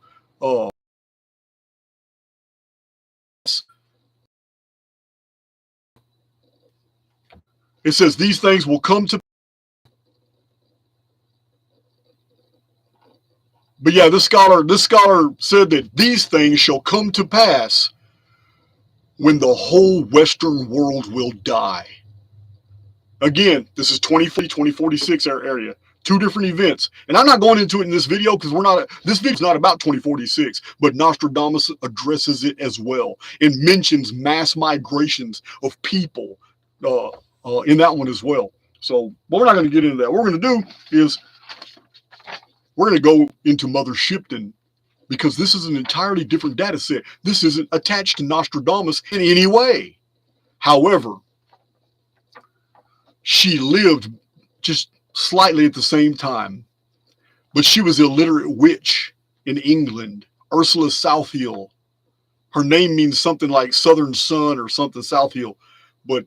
It says these things will come to. But yeah, this scholar said that these things shall come to pass when the whole Western world will die. Again, this is 2046 area. 2 different events. And I'm not going into it in this video because this video is not about 2046, but Nostradamus addresses it as well and mentions mass migrations of people in that one as well. So, but we're not going to get into that. What we're going to do is we're going to go into Mother Shipton, because this is an entirely different data set. This isn't attached to Nostradamus in any way. However, she lived just slightly at the same time, but she was an illiterate witch in England, Ursula Southill. Her name means something like Southern Sun or something, Southill, but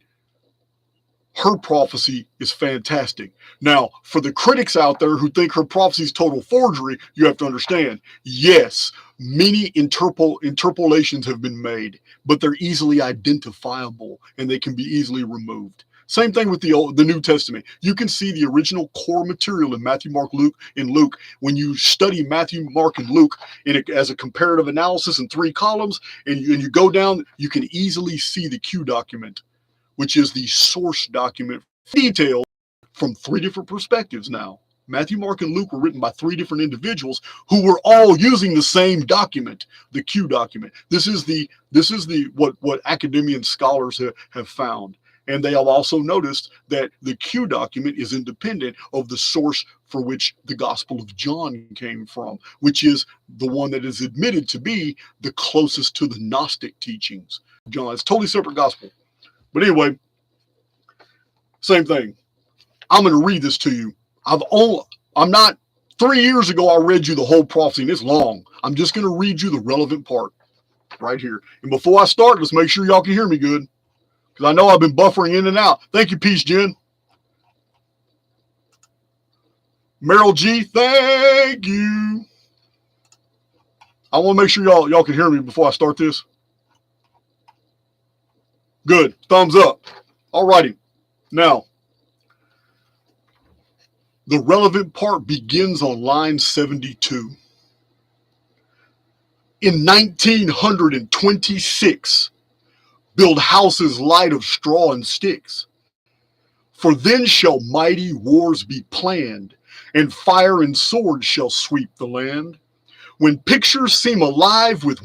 her prophecy is fantastic. Now, for the critics out there who think her prophecy is total forgery, you have to understand, yes, many interpolations have been made, but they're easily identifiable and they can be easily removed. Same thing with the New Testament. You can see the original core material in Matthew, Mark, Luke, and Luke. When you study Matthew, Mark, and Luke as a comparative analysis in 3 columns, and you go down, you can easily see the Q document, which is the source document, detailed from 3 different perspectives now. Matthew, Mark, and Luke were written by 3 different individuals who were all using the same document, the Q document. This is what academian scholars have found. And they have also noticed that the Q document is independent of the source for which the Gospel of John came from, which is the one that is admitted to be the closest to the Gnostic teachings. John, it's a totally separate gospel. But anyway, same thing. I'm going to read this to you. 3 years ago, I read you the whole prophecy, and it's long. I'm just going to read you the relevant part right here. And before I start, let's make sure y'all can hear me good, because I know I've been buffering in and out. Thank you, Peace Jen. Meryl G, thank you. I want to make sure y'all can hear me before I start this. Good. Thumbs up. All righty. Now, the relevant part begins on line 72. In 1926, build houses light of straw and sticks. For then shall mighty wars be planned, and fire and sword shall sweep the land. When pictures seem alive with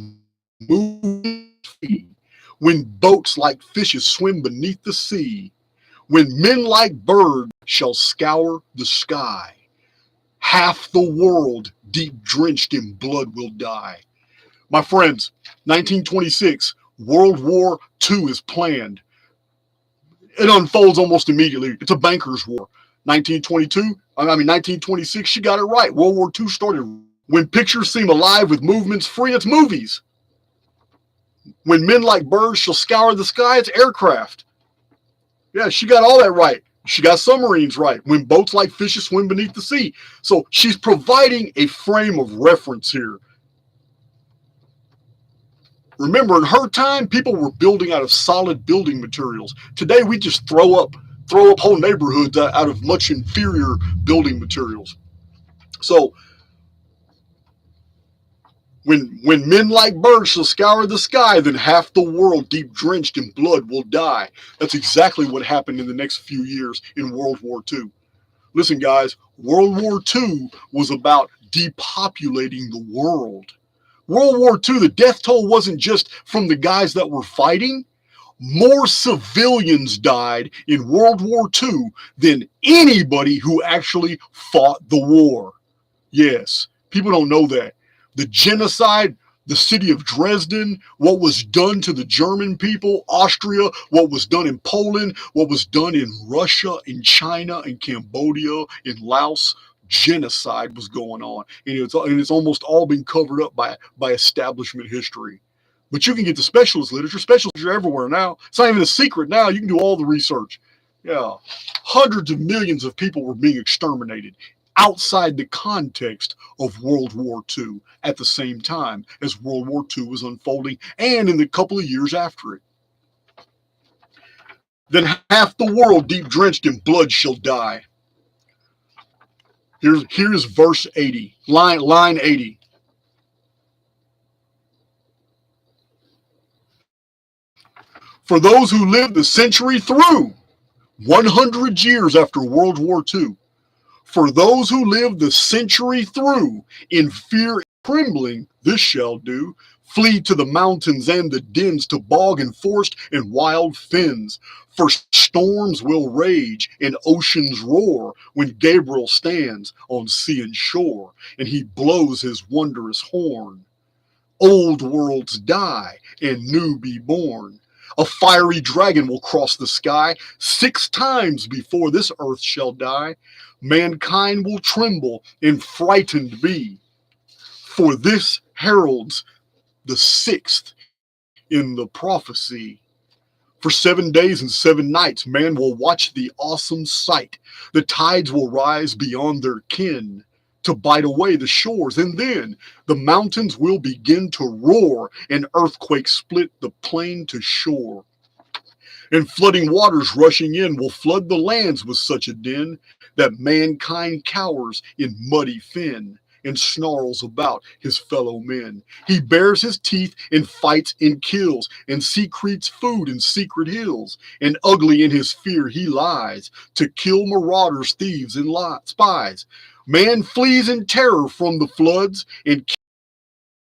moving feet, when boats like fishes swim beneath the sea, when men like birds shall scour the sky, half the world deep drenched in blood will die. My friends, 1926, World War II is planned. It unfolds almost immediately. It's a banker's war. 1926, she got it right. World War II started. When pictures seem alive with movements free, it's movies. When men like birds shall scour the sky, it's aircraft. Yeah, she got all that right. She got submarines right. When boats like fishes swim beneath the sea. So she's providing a frame of reference here. Remember, in her time, people were building out of solid building materials. Today, we just throw up whole neighborhoods out of much inferior building materials. So When men like birds shall scour the sky, then half the world deep drenched in blood will die. That's exactly what happened in the next few years in World War II. Listen, guys, World War II was about depopulating the world. World War II, the death toll wasn't just from the guys that were fighting. More civilians died in World War II than anybody who actually fought the war. Yes, people don't know that. The genocide, the city of Dresden, what was done to the German people, Austria, what was done in Poland, what was done in Russia, in China, in Cambodia, in Laos, genocide was going on. And it's almost all been covered up by establishment history. But you can get the specialist literature. Specialists are everywhere now. It's not even a secret now. You can do all the research. Yeah. Hundreds of millions of people were being exterminated outside the context of World War II at the same time as World War II was unfolding and in the couple of years after it. Then half the world deep drenched in blood shall die. Here's verse 80, line 80. For those who lived the century through, 100 years after World War II, for those who lived the century through, in fear and trembling, this shall do, flee to the mountains and the dens, to bog and forest and wild fens. For storms will rage and oceans roar when Gabriel stands on sea and shore, and he blows his wondrous horn. Old worlds die and new be born. A fiery dragon will cross the sky 6 times before this earth shall die. Mankind will tremble and frightened be, for this heralds the 6th in the prophecy. For 7 days and 7 nights man will watch the awesome sight. The tides will rise beyond their ken to bite away the shores, and then the mountains will begin to roar, and earthquakes split the plain to shore. And flooding waters rushing in will flood the lands with such a din that mankind cowers in muddy fen and snarls about his fellow men. He bares his teeth and fights and kills, and secretes food in secret hills, and ugly in his fear he lies, to kill marauders, thieves, and spies. Man flees in terror from the floods, and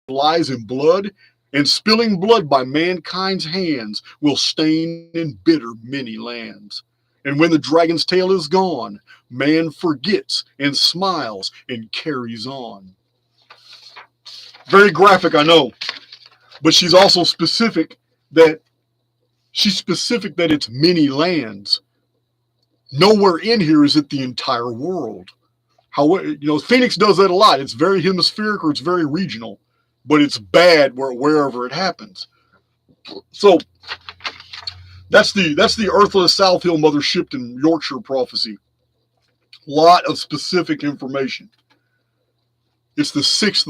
lies in blood, and spilling blood by mankind's hands will stain and bitter many lands. And when the dragon's tail is gone, man forgets and smiles and carries on. Very graphic, I know, but she's also specific that it's many lands. Nowhere in here is it the entire world. However, Phoenix does that a lot. It's very hemispheric or it's very regional, but it's bad wherever it happens. So that's the Earthless South Hill Mother Shipton Yorkshire prophecy. Lot of specific information. It's the sixth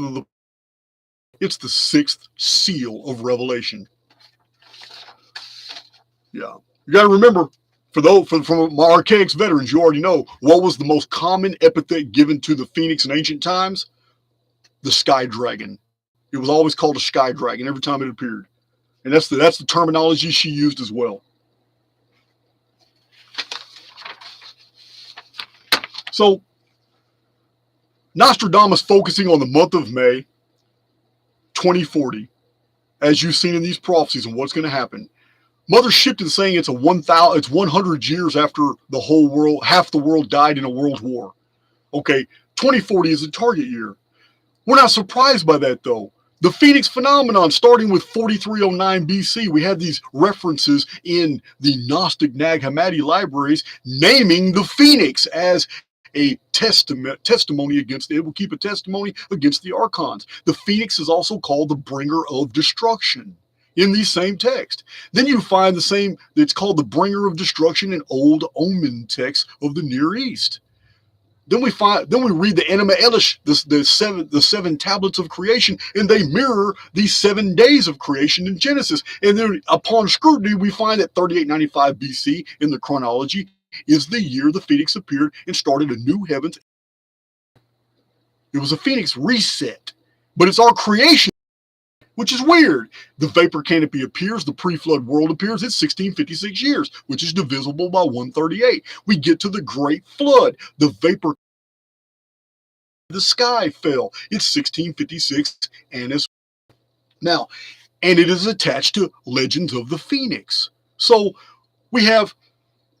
seal of Revelation. Yeah, you got to remember. From my Archaix veterans, you already know what was the most common epithet given to the Phoenix in ancient times? The sky dragon. It was always called a sky dragon every time it appeared. And that's the terminology she used as well. So, Nostradamus focusing on the month of May 2040, as you've seen in these prophecies and what's going to happen. Mother Shipton saying it's 100 years after the whole world, half the world died in a world war. Okay, 2040 is the target year. We're not surprised by that, though. The Phoenix phenomenon, starting with 4309 BC, we had these references in the Gnostic Nag Hammadi libraries naming the Phoenix as a testimony against it. Will keep a testimony against the archons. The Phoenix is also called the bringer of destruction in these same texts. Then you find the same, it's called the bringer of destruction in old omen texts of the Near East. Then we read the Enema Elish, the seven tablets of creation, and they mirror these 7 days of creation in Genesis. And then upon scrutiny, we find that 3895 BC in the chronology is the year the Phoenix appeared and started a new heavens. It was a Phoenix reset, but it's our creation which is weird. The vapor canopy appears, the pre-flood world appears, it's 1656 years, which is divisible by 138. We get to the Great Flood, the vapor, the sky fell, it's 1656, and as now, and it is attached to Legends of the Phoenix. So we have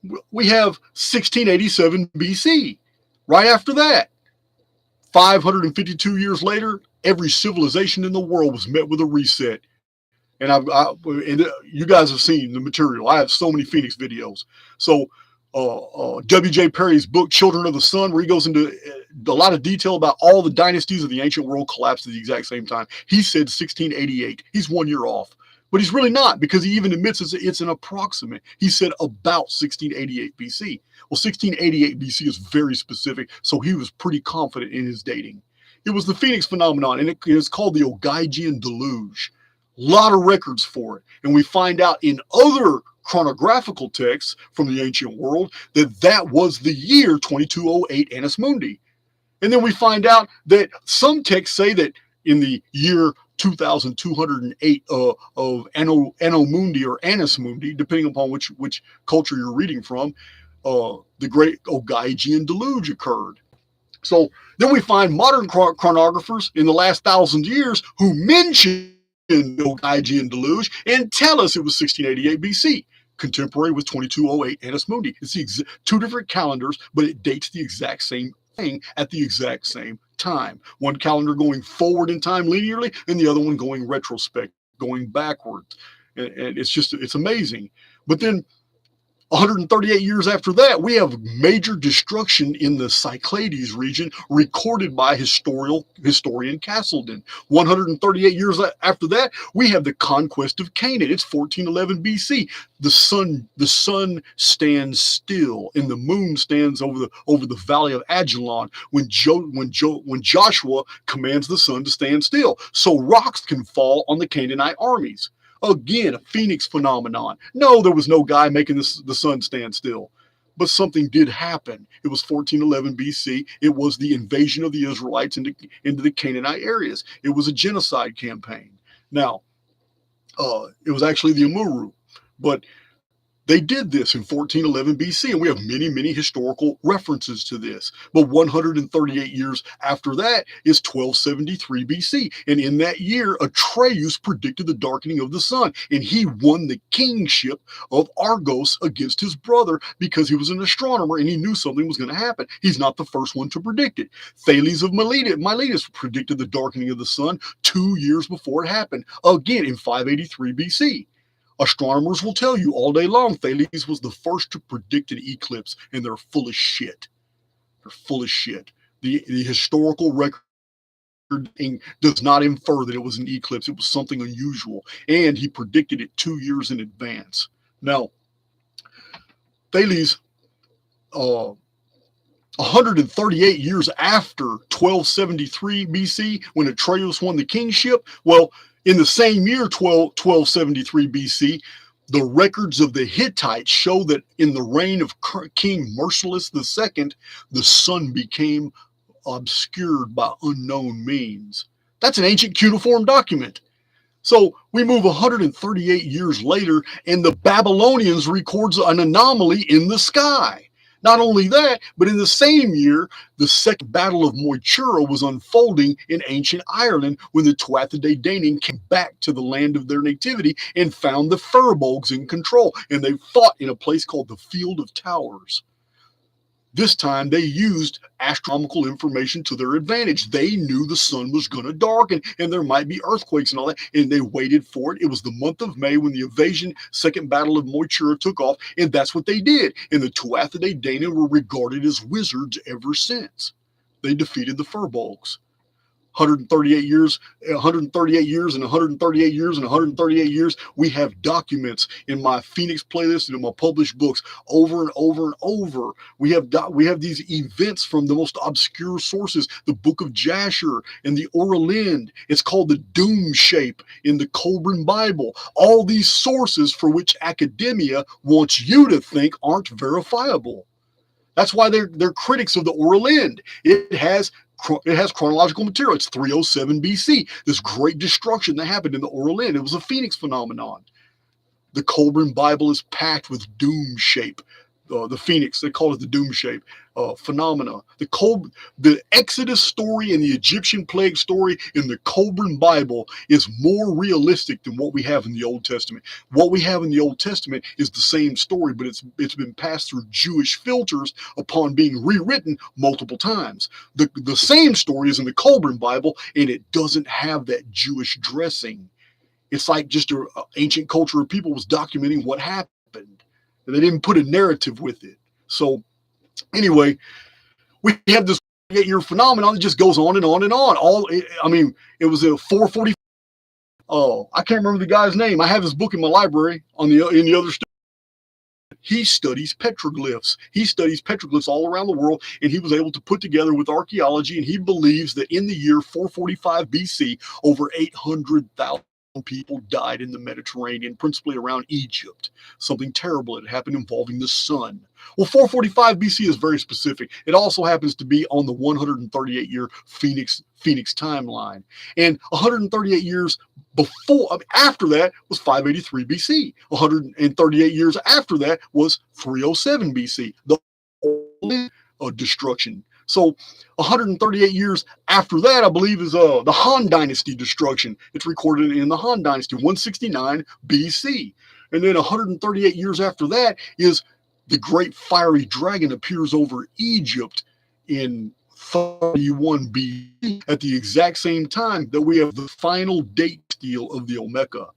1687 BC. Right after that, 552 years later, every civilization in the world was met with a reset. And you guys have seen the material. I have so many Phoenix videos. So W.J. Perry's book, Children of the Sun, where he goes into a lot of detail about all the dynasties of the ancient world collapsed at the exact same time. He said 1688. He's 1 year off. But he's really not, because he even admits it's an approximate. He said about 1688 BC. Well, 1688 BC is very specific, so he was pretty confident in his dating. It was the Phoenix phenomenon, and it's called the Ogygian deluge. A lot of records for it. And we find out in other chronographical texts from the ancient world that was the year 2208 Annus Mundi. And then we find out that some texts say that in the year 2208 of Anno Mundi or Annus Mundi, depending upon which culture you're reading from, the Great Ogygian deluge occurred. So then we find modern chronographers in the last 1,000 years who mention the Ogygian deluge and tell us it was 1688 BC, contemporary with 2208 Annus Mundi. It's two different calendars, but it dates the exact same thing at the exact same time. One calendar going forward in time linearly, and the other one going retrospect, going backwards. And it's amazing. But then 138 years after that, we have major destruction in the Cyclades region recorded by historian Castleton. 138 years after that, we have the conquest of Canaan. It's 1411 BC. The sun stands still, and the moon stands over the valley of Ajalon when Joshua commands the sun to stand still, so rocks can fall on the Canaanite armies. Again, a Phoenix phenomenon. No, there was no guy making the sun stand still. But something did happen. It was 1411 BC. It was the invasion of the Israelites into the Canaanite areas. It was a genocide campaign. Now, it was actually the Amuru. But they did this in 1411 BC, and we have many, many historical references to this. But 138 years after that is 1273 BC. And in that year, Archaix predicted the darkening of the sun, and he won the kingship of Argos against his brother because he was an astronomer and he knew something was going to happen. He's not the first one to predict it. Thales of Miletus predicted the darkening of the sun 2 years before it happened, again in 583 BC. Astronomers will tell you all day long Thales was the first to predict an eclipse, and they're full of shit. They're full of shit. The historical record does not infer that it was an eclipse. It was something unusual, and he predicted it 2 years in advance. Now, Thales, 138 years after 1273 BC, when Archaix won the kingship, well, in the same year, 1273 BC, the records of the Hittites show that in the reign of King Merciless II, the sun became obscured by unknown means. That's an ancient cuneiform document. So we move 138 years later, and the Babylonians records an anomaly in the sky. Not only that, but in the same year, the Second Battle of Moytura was unfolding in ancient Ireland when the Tuatha Danann came back to the land of their nativity and found the Firbolgs in control, and they fought in a place called the Field of Towers. This time they used astronomical information to their advantage. They knew the sun was going to darken and there might be earthquakes and all that, and they waited for it. It was the month of May when the invasion, Second Battle of Moytura took off, and that's what they did. And the Tuatha Danann were regarded as wizards ever since. They defeated the Firbolgs. 138 years, 138 years, and 138 years, and 138 years. We have documents in my Phoenix playlist and in my published books over and over and over. We have these events from the most obscure sources, the Book of Jasher and the Oralind. It's called the Doom Shape in the Colburn Bible. All these sources for which academia wants you to think aren't verifiable. That's why they're critics of the Oralind. It has It has chronological material. It's 307 BC. This great destruction that happened in the Oral End. It was a phoenix phenomenon. The Colburn Bible is packed with doom shape. The phoenix, they call it the doom shape phenomena. The Exodus story and the Egyptian plague story in the Colburn Bible is more realistic than what we have in the Old Testament. What we have in the Old Testament is the same story, but it's been passed through Jewish filters upon being rewritten multiple times. The same story is in the Colburn Bible, and it doesn't have that Jewish dressing. It's like just an ancient culture of people was documenting what happened. And they didn't put a narrative with it. So anyway, we have this 8-year phenomenon that just goes on and on and on. It was a 440. Oh, I can't remember the guy's name. I have his book in my library in the other stuff. He studies petroglyphs. He studies petroglyphs all around the world, and he was able to put together with archaeology, and he believes that in the year 445 BC, over 800,000 people died in the Mediterranean, principally around Egypt. Something terrible had happened involving the sun. Well, 445 BC is very specific. It also happens to be on the 138-year Phoenix timeline. And 138 years after that was 583 BC. 138 years after that was 307 BC. The destruction. So 138 years after that, I believe, is the Han Dynasty destruction. It's recorded in the Han Dynasty, 169 BC. And then 138 years after that is the great fiery dragon appears over Egypt in 31 BC at the exact same time that we have the final date steal of the Olmeca.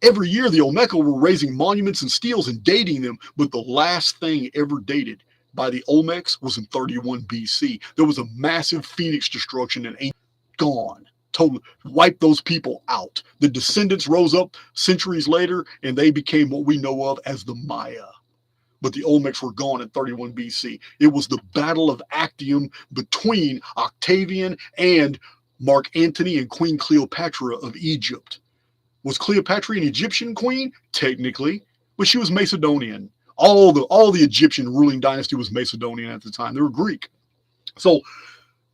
Every year, the Olmeca were raising monuments and steels and dating them, but the last thing ever dated by the Olmecs was in 31 BC. There was a massive phoenix destruction and gone. Totally wiped those people out. The descendants rose up centuries later and they became what we know of as the Maya. But the Olmecs were gone in 31 BC. It was the Battle of Actium between Octavian and Mark Antony and Queen Cleopatra of Egypt. Was Cleopatra an Egyptian queen? Technically, but she was Macedonian. All the Egyptian ruling dynasty was Macedonian at the time. They were Greek. So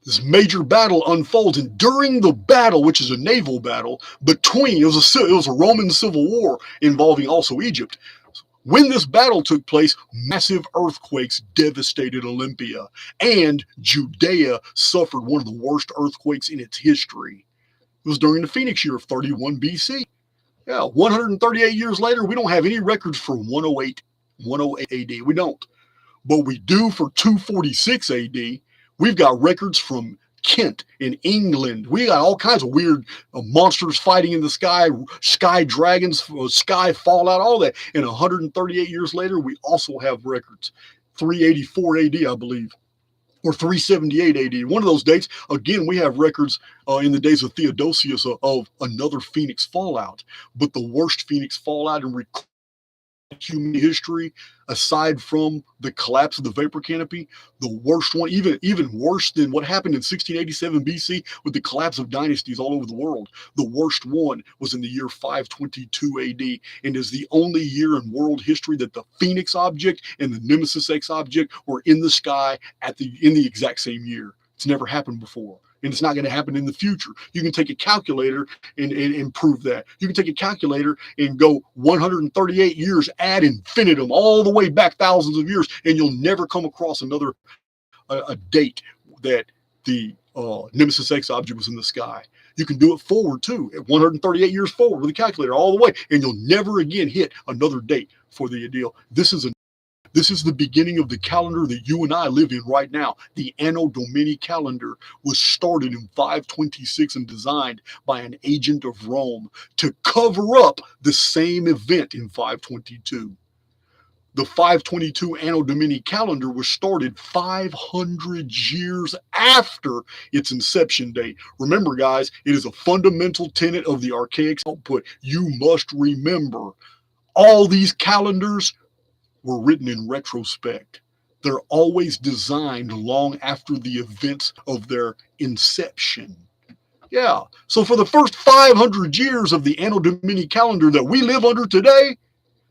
this major battle unfolds, and during the battle, which is a naval battle, it was a Roman civil war involving also Egypt. When this battle took place, massive earthquakes devastated Olympia, and Judea suffered one of the worst earthquakes in its history. It was during the Phoenix year of 31 BC. Yeah, 138 years later, we don't have any records for 108 AD. We don't. But we do for 246 AD. We've got records from Kent in England. We got all kinds of weird monsters fighting in the sky dragons, sky fallout, all that. And 138 years later, we also have records. 384 AD, I believe, or 378 AD. One of those dates, again, we have records in the days of Theodosius of another Phoenix fallout. But the worst Phoenix fallout in human history, aside from the collapse of the vapor canopy, the worst one, even worse than what happened in 1687 BC with the collapse of dynasties all over the world. The worst one was in the year 522 AD, and is the only year in world history that the Phoenix object and the Nemesis X object were in the sky in the exact same year. It's never happened before. And it's not going to happen in the future. You can take a calculator and prove that. You can take a calculator and go 138 years ad infinitum, all the way back thousands of years, and you'll never come across a date that the Nemesis X object was in the sky. You can do it forward too, at 138 years forward with a calculator all the way, and you'll never again hit another date for the deal. This is the beginning of the calendar that you and I live in right now. The Anno Domini calendar was started in 526 and designed by an agent of Rome to cover up the same event in 522. The 522 Anno Domini calendar was started 500 years after its inception date. Remember, guys, it is a fundamental tenet of the Archaix output. You must remember, all these calendars were written in retrospect. They're always designed long after the events of their inception. Yeah, so for the first 500 years of the Anno Domini calendar that we live under today,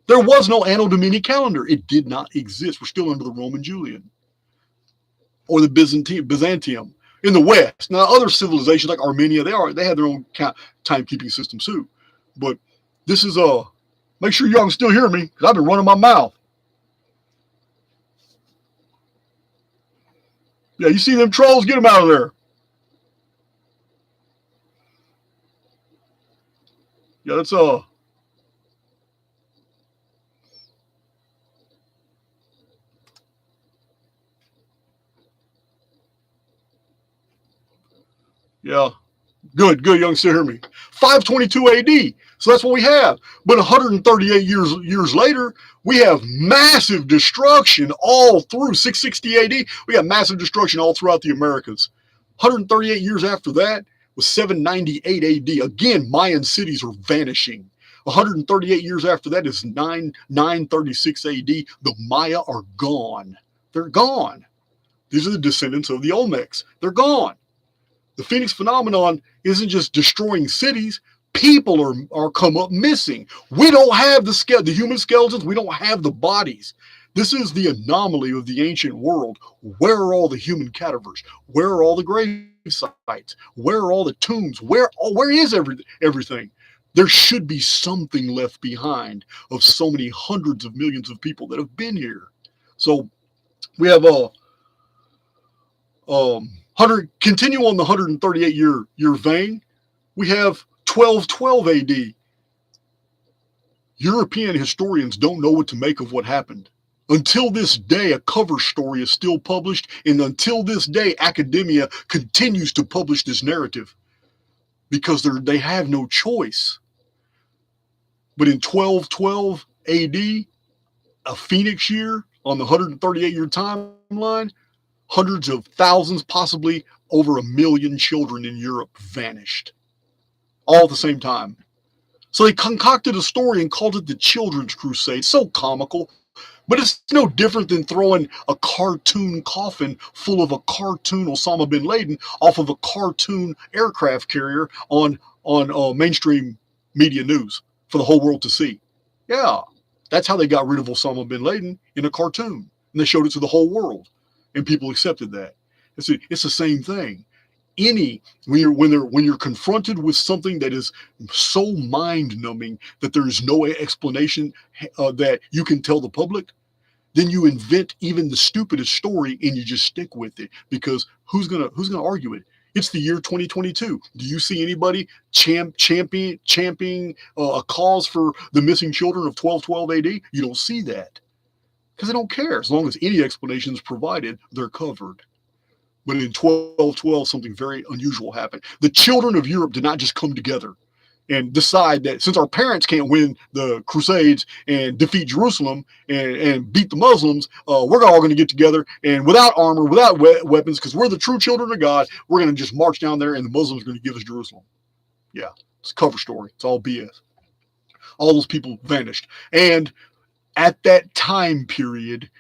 there was no Anno Domini calendar. It did not exist. We're still under the Roman Julian or the Byzantium. in the West. Now, other civilizations like Armenia, they have their own timekeeping system too. But this is make sure y'all can still hear me because I've been running my mouth. Yeah, you see them trolls? Get them out of there. Yeah, that's yeah. Good. You can still hear me. 522 AD. So that's what we have. But 138 years later, we have massive destruction all through 660 AD. We got massive destruction all throughout the Americas. 138 years after that was 798 AD. Again, Mayan cities are vanishing. 138 years after that is 936 AD. The Maya are gone. They're gone. These are the descendants of the Olmecs. They're gone. The Phoenix phenomenon isn't just destroying cities. People are come up missing. We don't have the human skeletons. We don't have the bodies. This is the anomaly of the ancient world. Where are all the human cadavers? Where are all the grave sites? Where are all the tombs? Where is everything? There should be something left behind of so many hundreds of millions of people that have been here. So we have continue on the 138 year vein. We have 1212 AD. European historians don't know what to make of what happened. Until this day, a cover story is still published, and until this day, academia continues to publish this narrative because they have no choice. But in 1212 AD, a Phoenix year on the 138 year timeline, hundreds of thousands, possibly over 1 million children in Europe vanished all at the same time. So they concocted a story and called it the Children's Crusade. So comical, but it's no different than throwing a cartoon coffin full of a cartoon Osama bin Laden off of a cartoon aircraft carrier on mainstream media news for the whole world to see. Yeah, that's how they got rid of Osama bin Laden, in a cartoon, and they showed it to the whole world. And people accepted that. It's the same thing. When you're confronted with something that is so mind-numbing that there is no explanation that you can tell the public, then you invent even the stupidest story and you just stick with it, because who's gonna argue it? It's the year 2022. Do you see anybody championing a cause for the missing children of 1212 AD? You don't see that. Because they don't care. As long as any explanation is provided, they're covered. But in 1212, something very unusual happened. The children of Europe did not just come together and decide that since our parents can't win the Crusades and defeat Jerusalem and beat the Muslims, we're all going to get together and without armor, without weapons, because we're the true children of God, we're going to just march down there and the Muslims are going to give us Jerusalem. Yeah, it's a cover story. It's all BS. All those people vanished. And at that time period,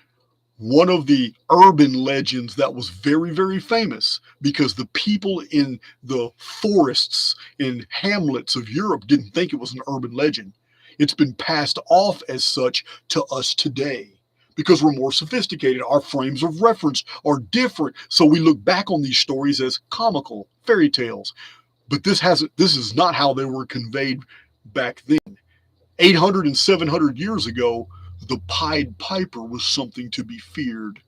one of the urban legends that was very, very famous, because the people in the forests in hamlets of Europe didn't think it was an urban legend. It's been passed off as such to us today because we're more sophisticated. Our frames of reference are different. So we look back on these stories as comical fairy tales. But this is not how they were conveyed back then. 800 and 700 years ago, the Pied Piper was something to be feared.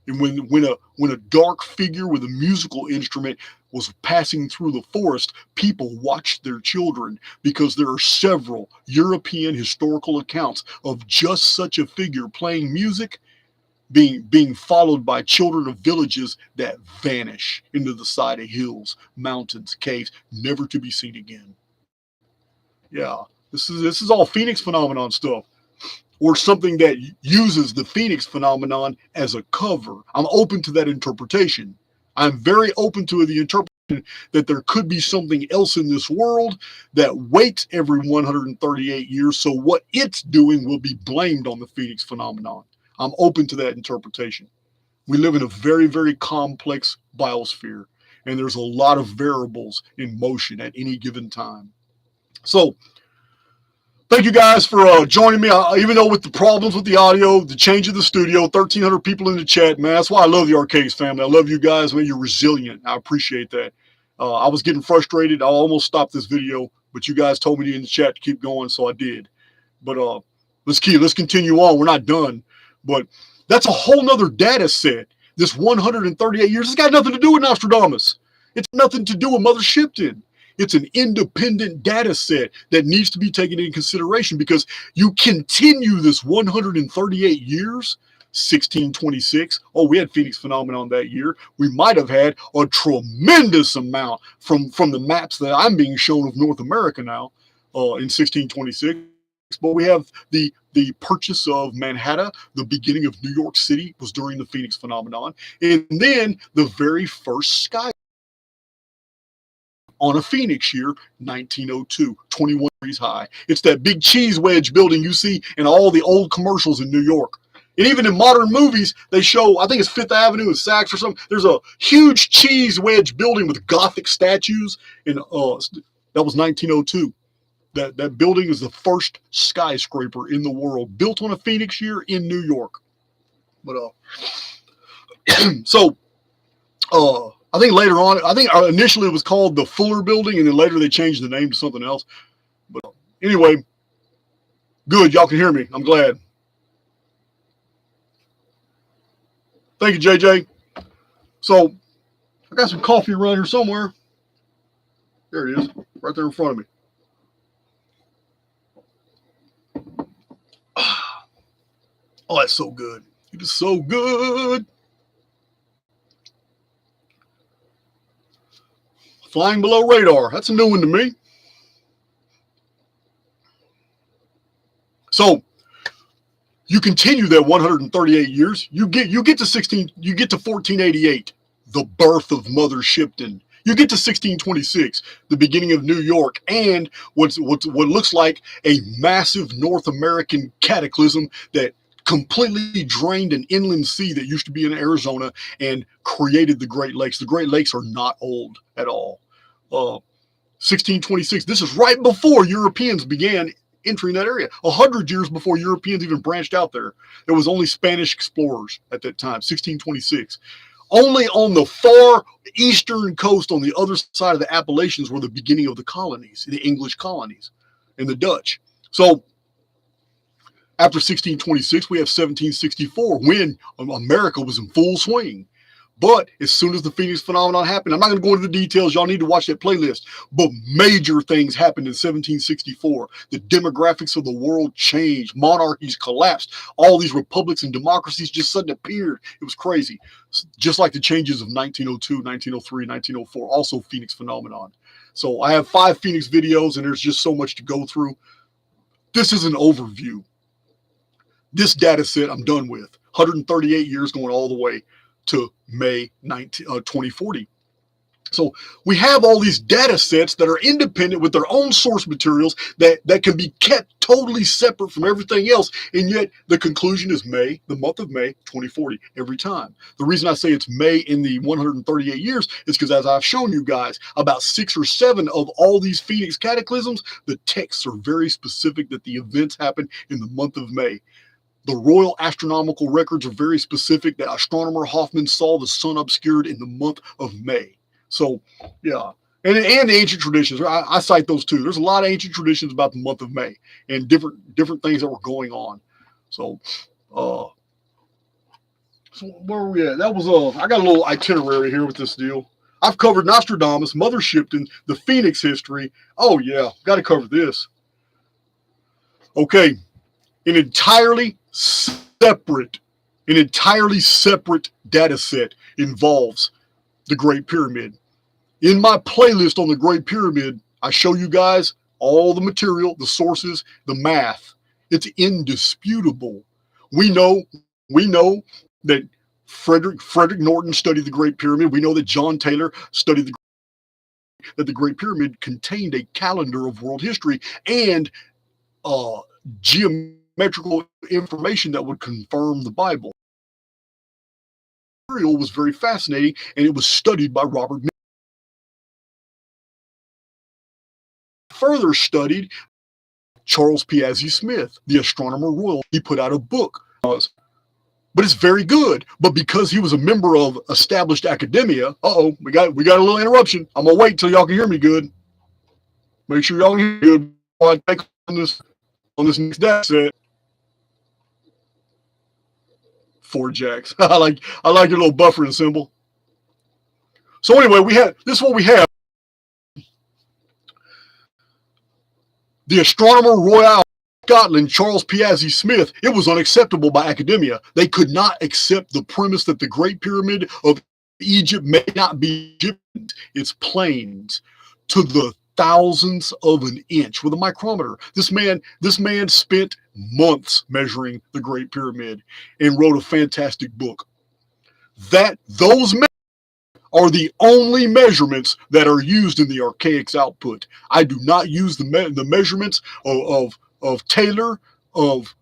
And when a dark figure with a musical instrument was passing through the forest, people watched their children, because there are several European historical accounts of just such a figure playing music being followed by children of villages that vanish into the side of hills, mountains, caves, never to be seen again. Yeah, this is all Phoenix phenomenon stuff. Or something that uses the Phoenix phenomenon as a cover. I'm open to that interpretation. I'm very open to the interpretation that there could be something else in this world that waits every 138 years, so what it's doing will be blamed on the Phoenix phenomenon. I'm open to that interpretation. We live in a very, very complex biosphere, and there's a lot of variables in motion at any given time. So Thank you guys for joining me. Even though with the problems with the audio, the change of the studio, 1,300 people in the chat, man. That's why I love the Archaix family. I love you guys, man. You're resilient. I appreciate that. I was getting frustrated. I almost stopped this video, but you guys told me in the chat to keep going, so I did. But let's continue on. We're not done. But that's a whole nother data set. This 138 years, it's got nothing to do with Nostradamus. It's nothing to do with Mother Shipton. It's an independent data set that needs to be taken into consideration because you continue this 138 years, 1626. Oh, we had Phoenix phenomenon that year. We might have had a tremendous amount from the maps that I'm being shown of North America now in 1626. But we have the purchase of Manhattan, the beginning of New York City was during the Phoenix phenomenon. And then the very first sky on a Phoenix year, 1902, 21 degrees high. It's that big cheese wedge building you see in all the old commercials in New York. And even in modern movies, they show, I think it's Fifth Avenue and Saks or something, there's a huge cheese wedge building with Gothic statues. And that was 1902. That building is the first skyscraper in the world, built on a Phoenix year in New York. But I think later on, I think initially it was called the Fuller Building, and then later they changed the name to something else. But anyway, good. Y'all can hear me. I'm glad. Thank you, JJ. So I got some coffee around here somewhere. There it is, right there in front of me. Oh, that's so good. It is so good. Flying below radar. That's a new one to me. So you continue that 138 years. You get to 1488, the birth of Mother Shipton. You get to 1626, the beginning of New York, and what looks like a massive North American cataclysm that completely drained an inland sea that used to be in Arizona and created the Great Lakes. The Great Lakes are not old at all. 1626, this is right before Europeans began entering that area. 100 years before Europeans even branched out there. There was only Spanish explorers at that time, 1626. Only on the far eastern coast, on the other side of the Appalachians, were the beginning of the colonies, the English colonies, and the Dutch. So after 1626, we have 1764, when America was in full swing. But as soon as the Phoenix phenomenon happened, I'm not going to go into the details. Y'all need to watch that playlist. But major things happened in 1764. The demographics of the world changed. Monarchies collapsed. All these republics and democracies just suddenly appeared. It was crazy. Just like the changes of 1902, 1903, 1904. Also Phoenix phenomenon. So I have 5 Phoenix videos, and there's just so much to go through. This is an overview. This data set I'm done with. 138 years going all the way to May 2040. So we have all these data sets that are independent with their own source materials that can be kept totally separate from everything else. And yet the conclusion is May, the month of May 2040 every time. The reason I say it's May in the 138 years is because, as I've shown you guys, about 6 or 7 of all these Phoenix cataclysms, the texts are very specific that the events happen in the month of May. The Royal Astronomical Records are very specific that astronomer Hoffman saw the sun obscured in the month of May. So, yeah. And the ancient traditions, I cite those too. There's a lot of ancient traditions about the month of May and different things that were going on. So where are we at? That was I got a little itinerary here with this deal. I've covered Nostradamus, Mother Shipton, the Phoenix history. Oh yeah, got to cover this. Okay, an entirely separate data set involves the Great Pyramid. In my playlist on the Great Pyramid, I show you guys all the material, the sources, the math. It's indisputable. We know that Frederick Norton studied the Great Pyramid. We know that John Taylor studied that the Great Pyramid contained a calendar of world history and geometrical information that would confirm the Bible. The material was very fascinating, and it was studied by Robert. Further studied Charles Piazzi Smith, the astronomer royal, he put out a book. But it's very good. But because he was a member of established academia, we got a little interruption. I'm gonna wait till y'all can hear me good. Make sure y'all can hear me good before I take on this next data set. 4 jacks. I like your little buffering symbol. So anyway, this is what we have. The astronomer royal of Scotland, Charles Piazzi Smith, it was unacceptable by academia. They could not accept the premise that the Great Pyramid of Egypt may not be Egyptian, its planes, to the thousandths of an inch with a micrometer. This man spent months measuring the Great Pyramid and wrote a fantastic book. Those are the only measurements that are used in the Archaix output. I do not use the measurements of Taylor, of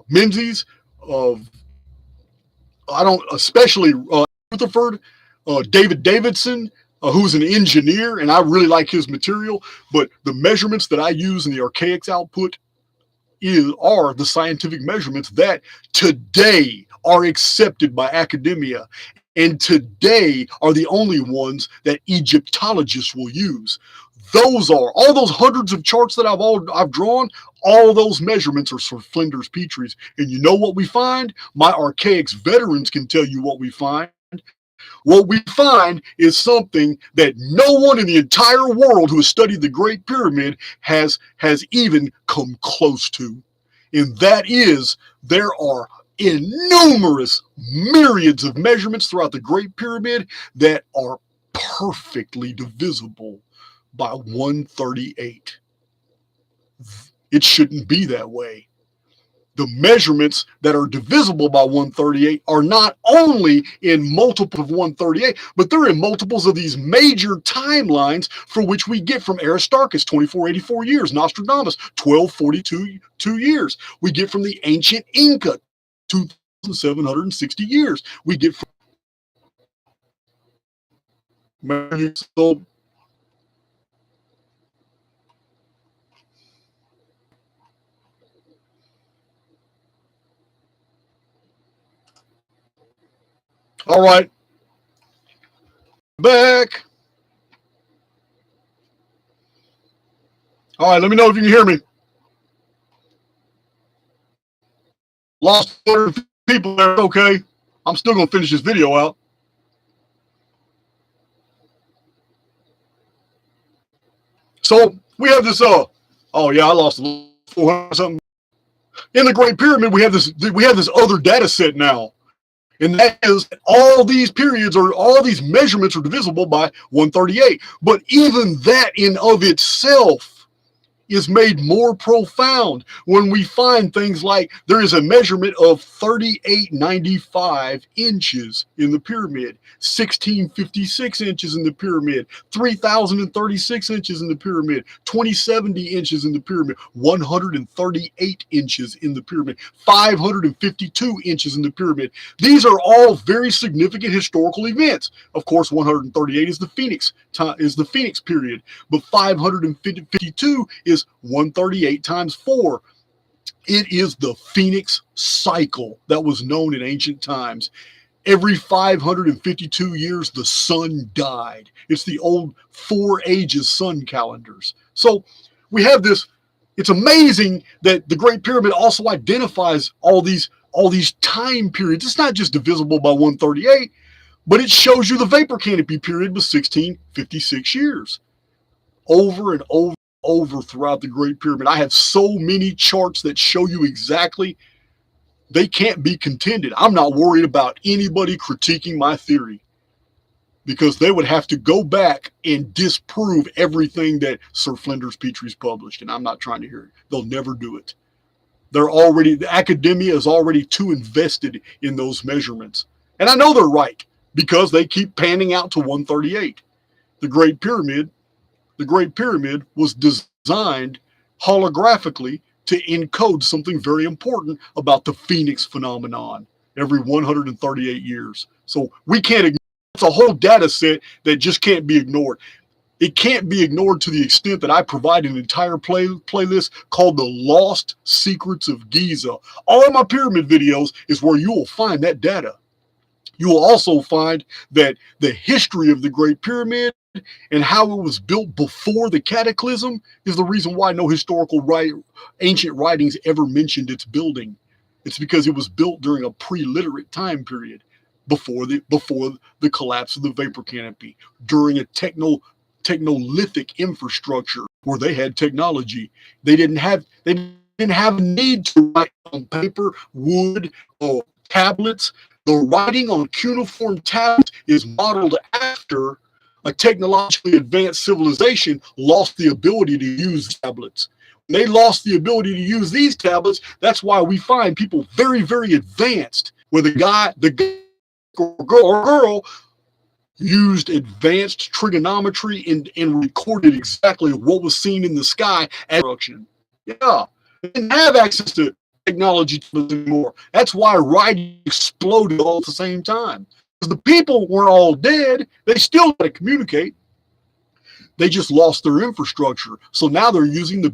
Menzies, especially Rutherford, David Davidson, who's an engineer, and I really like his material. But the measurements that I use in the Archaix output are the scientific measurements that today are accepted by academia, and today are the only ones that Egyptologists will use. Those are all those hundreds of charts that I've drawn. All those measurements are Sir Flinders Petrie's, and you know what we find? My Archaix veterans can tell you what we find. What we find is something that no one in the entire world who has studied the Great Pyramid has even come close to, and that is there are innumerous myriads of measurements throughout the Great Pyramid that are perfectly divisible by 138. It shouldn't be that way. The measurements that are divisible by 138 are not only in multiples of 138, but they're in multiples of these major timelines for which we get from Aristarchus, 2484 years, Nostradamus, 1242 years. We get from the ancient Inca, 2,760 years. We get from all right, back. All right, let me know if you can hear me. Lost 100 people there, okay. I'm still going to finish this video out. So we have this, oh yeah, I lost 400 something. In the Great Pyramid, we have this other data set now. And that is all these measurements are divisible by 138. But even that in of itself is made more profound when we find things like there is a measurement of 3895 inches in the pyramid, 1656 inches in the pyramid, 3036 inches in the pyramid, 2070 inches in the pyramid, 138 inches in the pyramid, 552 inches in the pyramid. These are all very significant historical events. Of course, 138 is the Phoenix period, but 552 is 138 times 4. It is the Phoenix cycle that was known in ancient times. Every 552 years, the sun died. It's the old 4 ages sun calendars. So we have this. It's amazing that the Great Pyramid also identifies all these time periods. It's not just divisible by 138, but it shows you the vapor canopy period was 1656 years. Over and over throughout the Great Pyramid. I have so many charts that show you exactly. They can't be contended. I'm not worried about anybody critiquing my theory because they would have to go back and disprove everything that Sir Flinders Petrie's published, and I'm not trying to hear it. They'll never do it. The academia is already too invested in those measurements. And I know they're right because they keep panning out to 138. The Great Pyramid was designed holographically to encode something very important about the Phoenix phenomenon every 138 years. So we can't ignore. It's a whole data set that just can't be ignored. It can't be ignored to the extent that I provide an entire playlist called The Lost Secrets of Giza. All of my pyramid videos is where you will find that data. You will also find that the history of the Great Pyramid and how it was built before the cataclysm is the reason why no historical ancient writings ever mentioned its building. It's because it was built during a pre-literate time period, before the collapse of the vapor canopy, during a technolithic infrastructure where they had technology. They didn't have a need to write on paper, wood, or tablets. The writing on cuneiform tablets is modeled after a technologically advanced civilization lost the ability to use tablets. When they lost the ability to use these tablets, that's why we find people very, very advanced, where the guy or girl used advanced trigonometry and recorded exactly what was seen in the sky as instruction. Yeah, they didn't have access to technology anymore. That's why writing exploded all at the same time. Because the people weren't all dead. They still had to communicate. They just lost their infrastructure. So now they're using the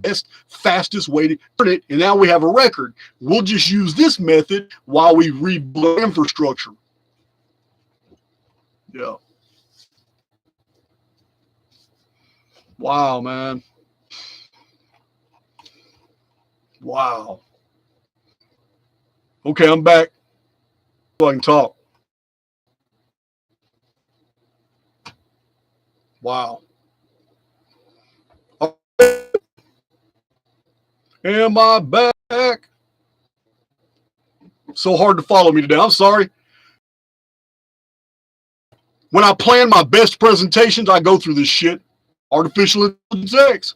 best, fastest way to learn it. And now we have a record. We'll just use this method while we rebuild infrastructure. Yeah. Wow, man. Wow. Okay, I'm back. I can talk. Wow. Am I back? So hard to follow me today. I'm sorry. When I plan my best presentations, I go through this shit. Artificial intelligence.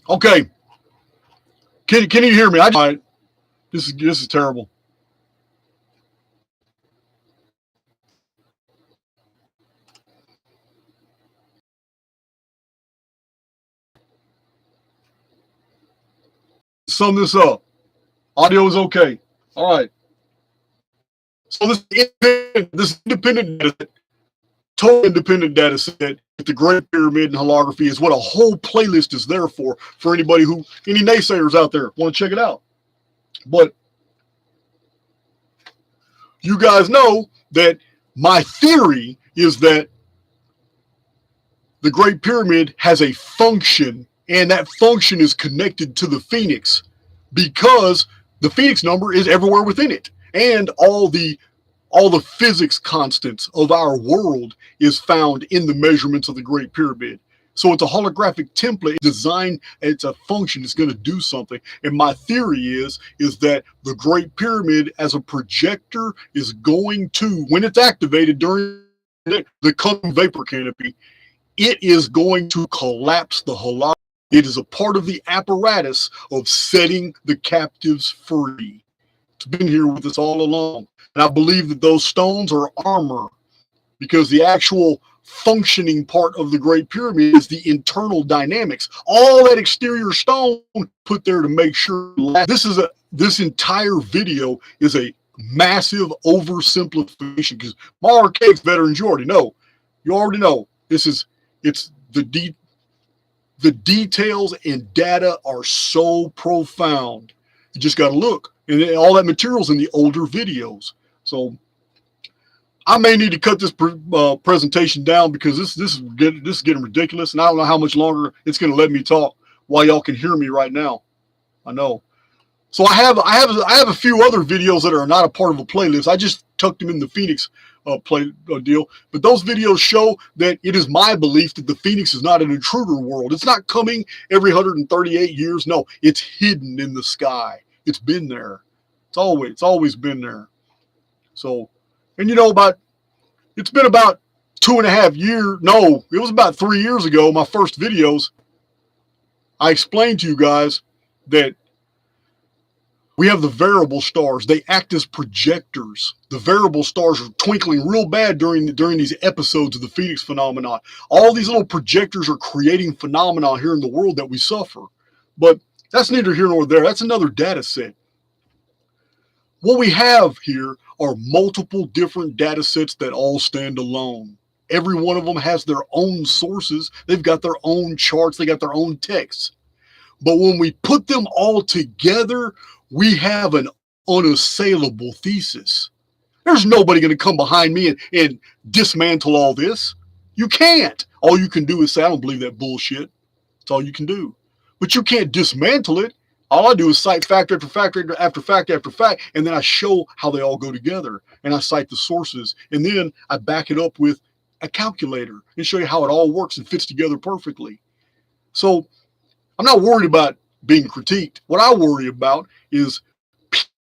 Okay. Can you hear me? This is terrible. Sum this up. Audio is okay. All right. So this independent data set, total independent data set, the Great Pyramid and holography is what a whole playlist is there for anybody any naysayers out there want to check it out. But you guys know that my theory is that the Great Pyramid has a function, and that function is connected to the Phoenix because the Phoenix number is everywhere within it, and all the physics constants of our world is found in the measurements of the Great Pyramid. So it's a holographic template designed, it's a function, it's going to do something. And my theory is that the Great Pyramid as a projector is going to, when it's activated during the coming vapor canopy, it is going to collapse the holography. It is a part of the apparatus of setting the captives free. It's been here with us all along. And I believe that those stones are armor, because the actual functioning part of the Great Pyramid is the internal dynamics. All that exterior stone put there to make sure. This entire video is a massive oversimplification, because my Archaix veterans, you already know. It's the details and data are so profound. You just got to look, and all that material's in the older videos. So I may need to cut this presentation down, because this is getting ridiculous, and I don't know how much longer it's going to let me talk while y'all can hear me right now. I know. So I have a few other videos that are not a part of a playlist. I just tucked them in the Phoenix deal. But those videos show that it is my belief that the Phoenix is not an intruder world. It's not coming every 138 years. No, it's hidden in the sky. It's been there. It's always been there. So, and it's been about 2.5 years. No, it was about 3 years ago. My first videos, I explained to you guys that we have the variable stars. They act as projectors. The variable stars are twinkling real bad during these episodes of the Phoenix phenomenon. All these little projectors are creating phenomena here in the world that we suffer. But that's neither here nor there. That's another data set. What we have here are multiple different data sets that all stand alone. Every one of them has their own sources. They've got their own charts. They got their own texts. But when we put them all together, we have an unassailable thesis. There's nobody going to come behind me and dismantle all this. You can't. All you can do is say, I don't believe that bullshit. That's all you can do. But you can't dismantle it. All I do is cite fact after fact after fact after fact, and then I show how they all go together, and I cite the sources, and then I back it up with a calculator and show you how it all works and fits together perfectly. So I'm not worried about being critiqued. What I worry about is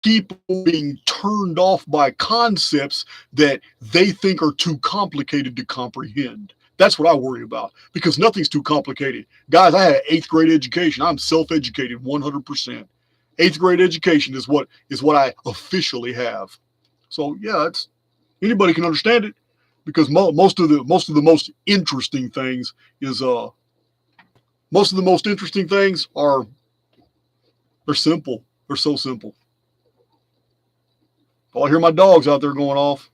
people being turned off by concepts that they think are too complicated to comprehend. That's what I worry about, because nothing's too complicated. Guys, I had an 8th grade education. I'm self-educated 100%. 8th grade education is what I officially have. So yeah, it's anybody can understand it, because most of the most interesting things is most of the most interesting things are they're simple. They're so simple. Oh, I hear my dogs out there going off.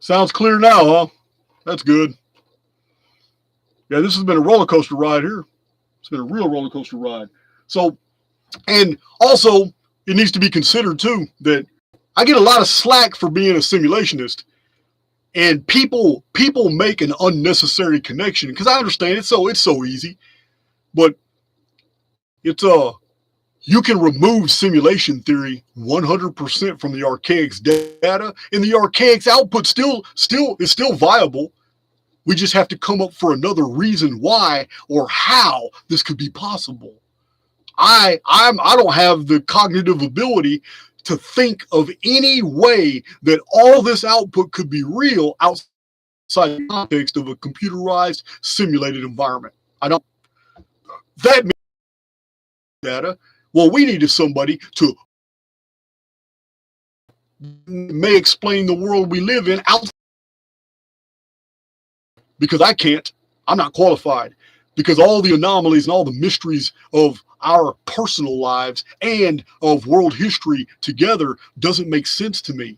Sounds clear now, huh? That's good. Yeah, this has been a roller coaster ride here. It's been a real roller coaster ride. So, and also, it needs to be considered too that I get a lot of slack for being a simulationist, and people make an unnecessary connection, because I understand it's so easy, but it's you can remove simulation theory 100% from the Archaix data, and the Archaix output is still viable. We just have to come up for another reason why or how this could be possible. I don't have the cognitive ability to think of any way that all this output could be real outside the context of a computerized simulated environment. I don't. That means data. Well, we needed somebody to may explain the world we live in outside, because I can't. I'm not qualified, because all the anomalies and all the mysteries of our personal lives and of world history together doesn't make sense to me.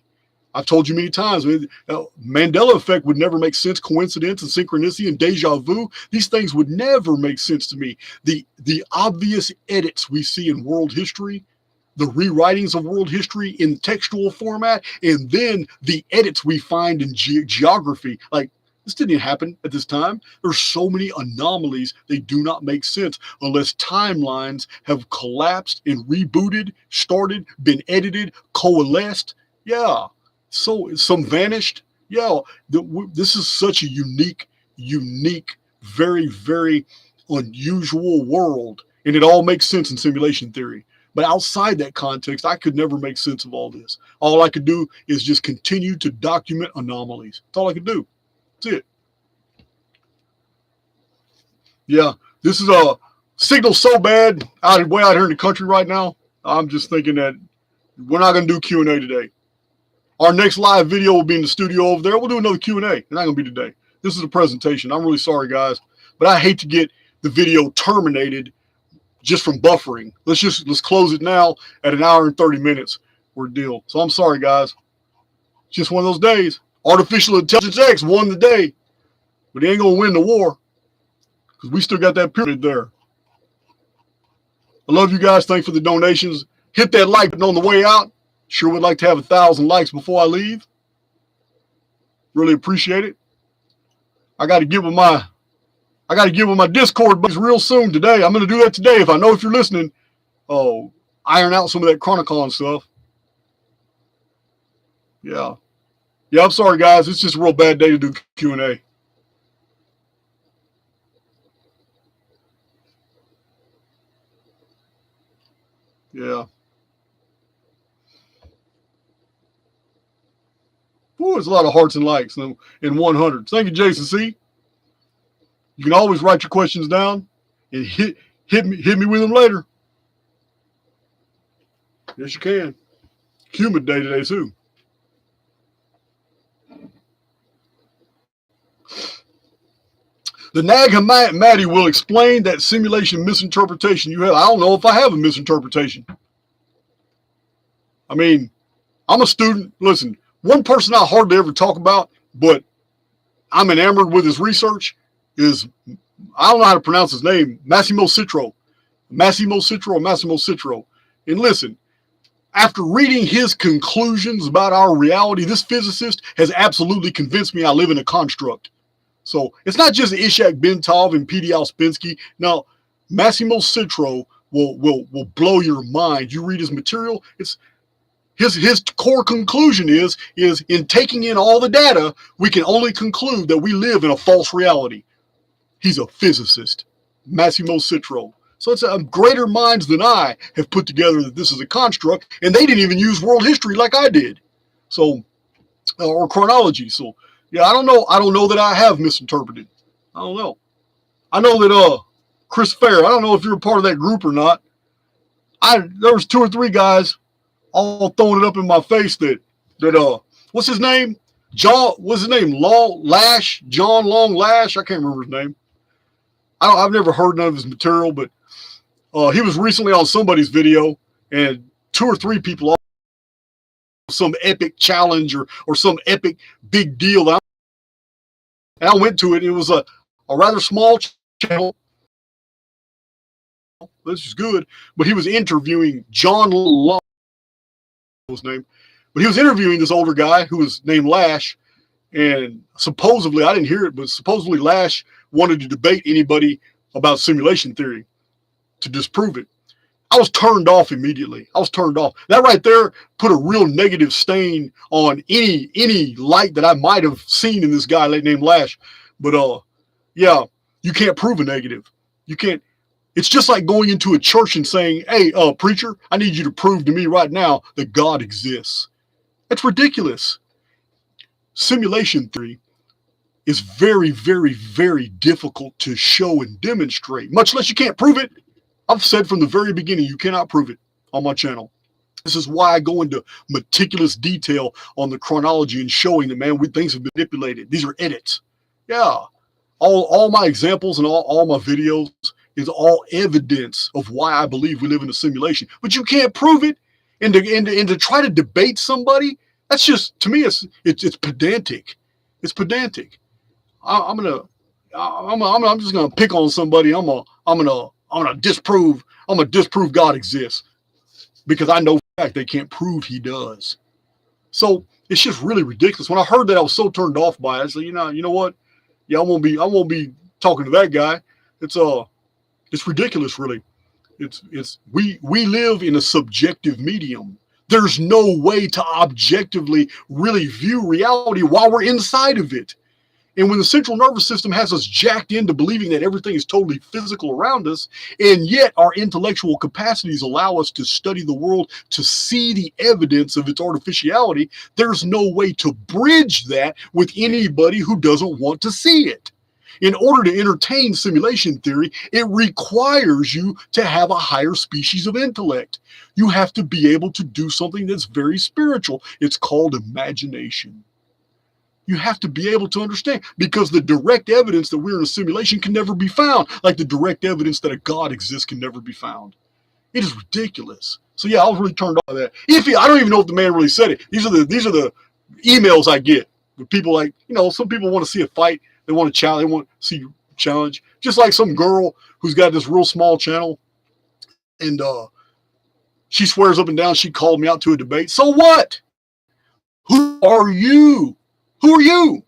I've told you many times, Mandela effect would never make sense. Coincidence and synchronicity and deja vu, these things would never make sense to me. The obvious edits we see in world history, the rewritings of world history in textual format, and then the edits we find in geography, like, this didn't happen at this time. There's so many anomalies, they do not make sense unless timelines have collapsed and rebooted, started, been edited, coalesced. Yeah. So some vanished. Yeah, this is such a unique, very, very unusual world, and it all makes sense in simulation theory. But outside that context, I could never make sense of all this. All I could do is just continue to document anomalies. That's all I could do. That's it. Yeah, this is a signal so bad way out here in the country right now. I'm just thinking that we're not going to do Q&A today. Our next live video will be in the studio over there. We'll do another Q&A. It's not going to be today. This is a presentation. I'm really sorry, guys. But I hate to get the video terminated just from buffering. Let's close it now at 1 hour and 30 minutes. We're deal. So I'm sorry, guys. Just one of those days. Artificial Intelligence X won the day. But he ain't going to win the war, because we still got that pyramid there. I love you guys. Thanks for the donations. Hit that like button on the way out. Sure would like to have 1,000 likes before I leave. Really appreciate it. I got to get with my Discord buddies real soon today. I'm going to do that today. If you're listening, iron out some of that Chronicon stuff. Yeah. Yeah, I'm sorry, guys. It's just a real bad day to do Q&A. Yeah. Ooh, there's a lot of hearts and likes in 100. Thank you, Jason C. You can always write your questions down and hit me with them later. Yes, you can. Humid day today, too. The Nag Hammadi will explain that simulation misinterpretation you have. I don't know if I have a misinterpretation. I mean, I'm a student. Listen, one person I hardly ever talk about, but I'm enamored with his research is, I don't know how to pronounce his name, Massimo Citro. Massimo Citro. And listen, after reading his conclusions about our reality, this physicist has absolutely convinced me I live in a construct. So it's not just Ishak Bentov and P.D. Ouspensky. Now, Massimo Citro will blow your mind. You read his material, it's his core conclusion is in taking in all the data, we can only conclude that we live in a false reality. He's a physicist, Massimo Citro. So it's greater minds than I have put together that this is a construct, and they didn't even use world history like I did. So, or chronology. So, yeah, I don't know that I have misinterpreted. I don't know. I know that Chris Fair, I don't know if you're a part of that group or not. There was 2 or 3 guys all throwing it up in my face that what's his name? John Long Lash. I can't remember his name. I've never heard none of his material, but he was recently on somebody's video, and 2 or 3 people, some epic challenge or some epic big deal. And I went to it. It was a rather small channel. This is good, but he was interviewing John Long, his name, but he was interviewing this older guy who was named Lash, and supposedly, I didn't hear it, but supposedly Lash wanted to debate anybody about simulation theory to disprove it. I was turned off immediately. I was turned off. That right there put a real negative stain on any light that I might have seen in this guy named Lash. But yeah, you can't prove a negative. You can't. It's just like going into a church and saying, "Hey, preacher, I need you to prove to me right now that God exists." That's ridiculous. Simulation theory is very, very, very difficult to show and demonstrate, much less you can't prove it. I've said from the very beginning, you cannot prove it on my channel. This is why I go into meticulous detail on the chronology and showing that, man, things have been manipulated. These are edits. Yeah. All my examples and all my videos is all evidence of why I believe we live in a simulation. But you can't prove it. And to try to debate somebody, that's just, to me, it's pedantic. It's pedantic. I'm just gonna pick on somebody. I'm gonna disprove God exists, because I know for a fact they can't prove he does. So it's just really ridiculous. When I heard that, I was so turned off by it. I said, you know what? Yeah, I won't be talking to that guy. It's ridiculous, really. We live in a subjective medium. There's no way to objectively really view reality while we're inside of it. And when the central nervous system has us jacked into believing that everything is totally physical around us, and yet our intellectual capacities allow us to study the world, to see the evidence of its artificiality, there's no way to bridge that with anybody who doesn't want to see it. In order to entertain simulation theory, it requires you to have a higher species of intellect. You have to be able to do something that's very spiritual. It's called imagination. You have to be able to understand, because the direct evidence that we're in a simulation can never be found, like the direct evidence that a God exists can never be found. It is ridiculous. So yeah, I was really turned off by that. I don't even know if the man really said it. These are the emails I get with people like, some people want to see a fight. They want to challenge. They want to see you challenge. Just like some girl who's got this real small channel, and she swears up and down she called me out to a debate. So what? Who are you? Who are you?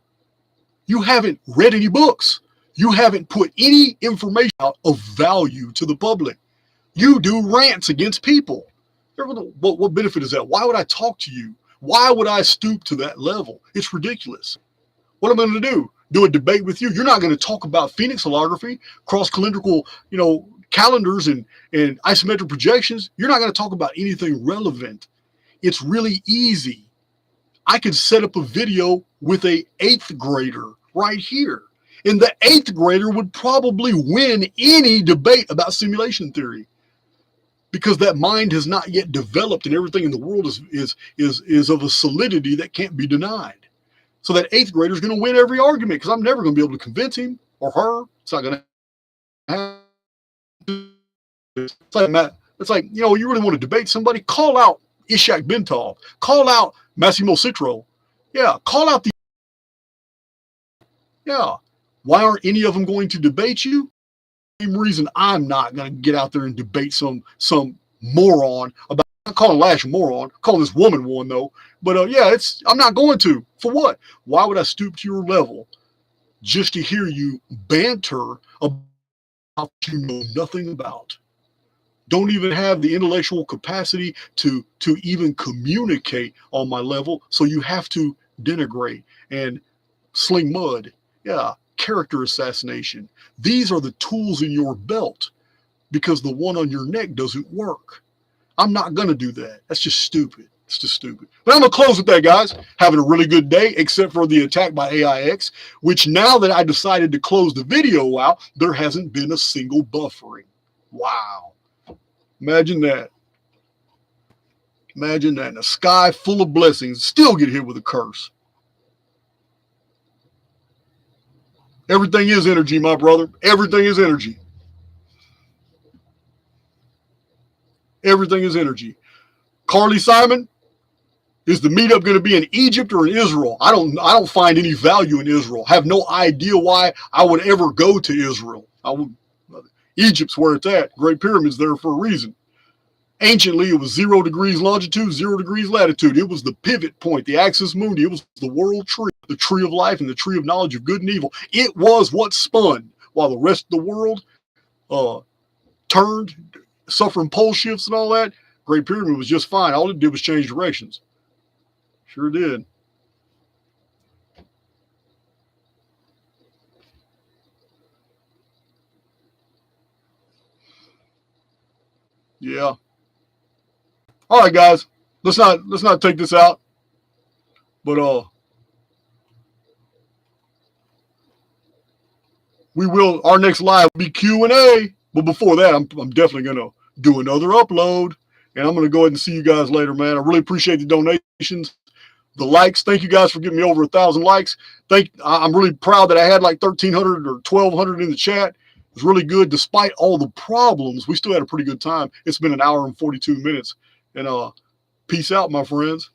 You haven't read any books. You haven't put any information out of value to the public. You do rants against people. What benefit is that? Why would I talk to you? Why would I stoop to that level? It's ridiculous. What am I going to do? Do a debate with you? You're not going to talk about phoenix holography, cross-calendrical, calendars and isometric projections. You're not going to talk about anything relevant. It's really easy. I could set up a video with a 8th grader right here. And the 8th grader would probably win any debate about simulation theory, because that mind has not yet developed, and everything in the world is of a solidity that can't be denied. So that 8th grader is going to win every argument, because I'm never going to be able to convince him or her. It's not going to happen. It's like, Matt, it's like, you really want to debate somebody, call out Ishak Bentov. Call out Massimo Citro. Yeah, call out the... Yeah. Why aren't any of them going to debate you? Same reason I'm not going to get out there and debate some moron about... I'm not calling Lash a moron. I'm calling this woman one, though. But, yeah, I'm not going to. For what? Why would I stoop to your level just to hear you banter about you know nothing about? Don't even have the intellectual capacity to even communicate on my level, so you have to denigrate and sling mud. Yeah, character assassination. These are the tools in your belt because the one on your neck doesn't work. I'm not going to do that. That's just stupid. It's just stupid. But I'm going to close with that, guys. Having a really good day, except for the attack by AIX, which now that I decided to close the video out, there hasn't been a single buffering. Wow. Imagine that. Imagine that. In a sky full of blessings, still get hit with a curse. Everything is energy, my brother. Everything is energy. Everything is energy. Carly Simon, is the meetup going to be in Egypt or in Israel? I don't find any value in Israel. I have no idea why I would ever go to Israel. Egypt's where it's at. Great Pyramid's there for a reason. Anciently, it was 0 degrees longitude, 0 degrees latitude. It was the pivot point, the axis mundi. It was the world tree, the tree of life, and the tree of knowledge of good and evil. It was what spun while the rest of the world turned, suffering pole shifts and all that. Great Pyramid was just fine. All it did was change directions. Sure did. Yeah. All right, guys. Let's not take this out. But we will. Our next live will be Q&A. But before that, I'm definitely gonna do another upload, and I'm gonna go ahead and see you guys later, man. I really appreciate the donations, the likes. Thank you guys for getting me over 1,000 likes. I'm really proud that I had like 1,300 or 1,200 in the chat. It was really good, despite all the problems. We still had a pretty good time. It's been an hour and 42 minutes. And peace out, my friends.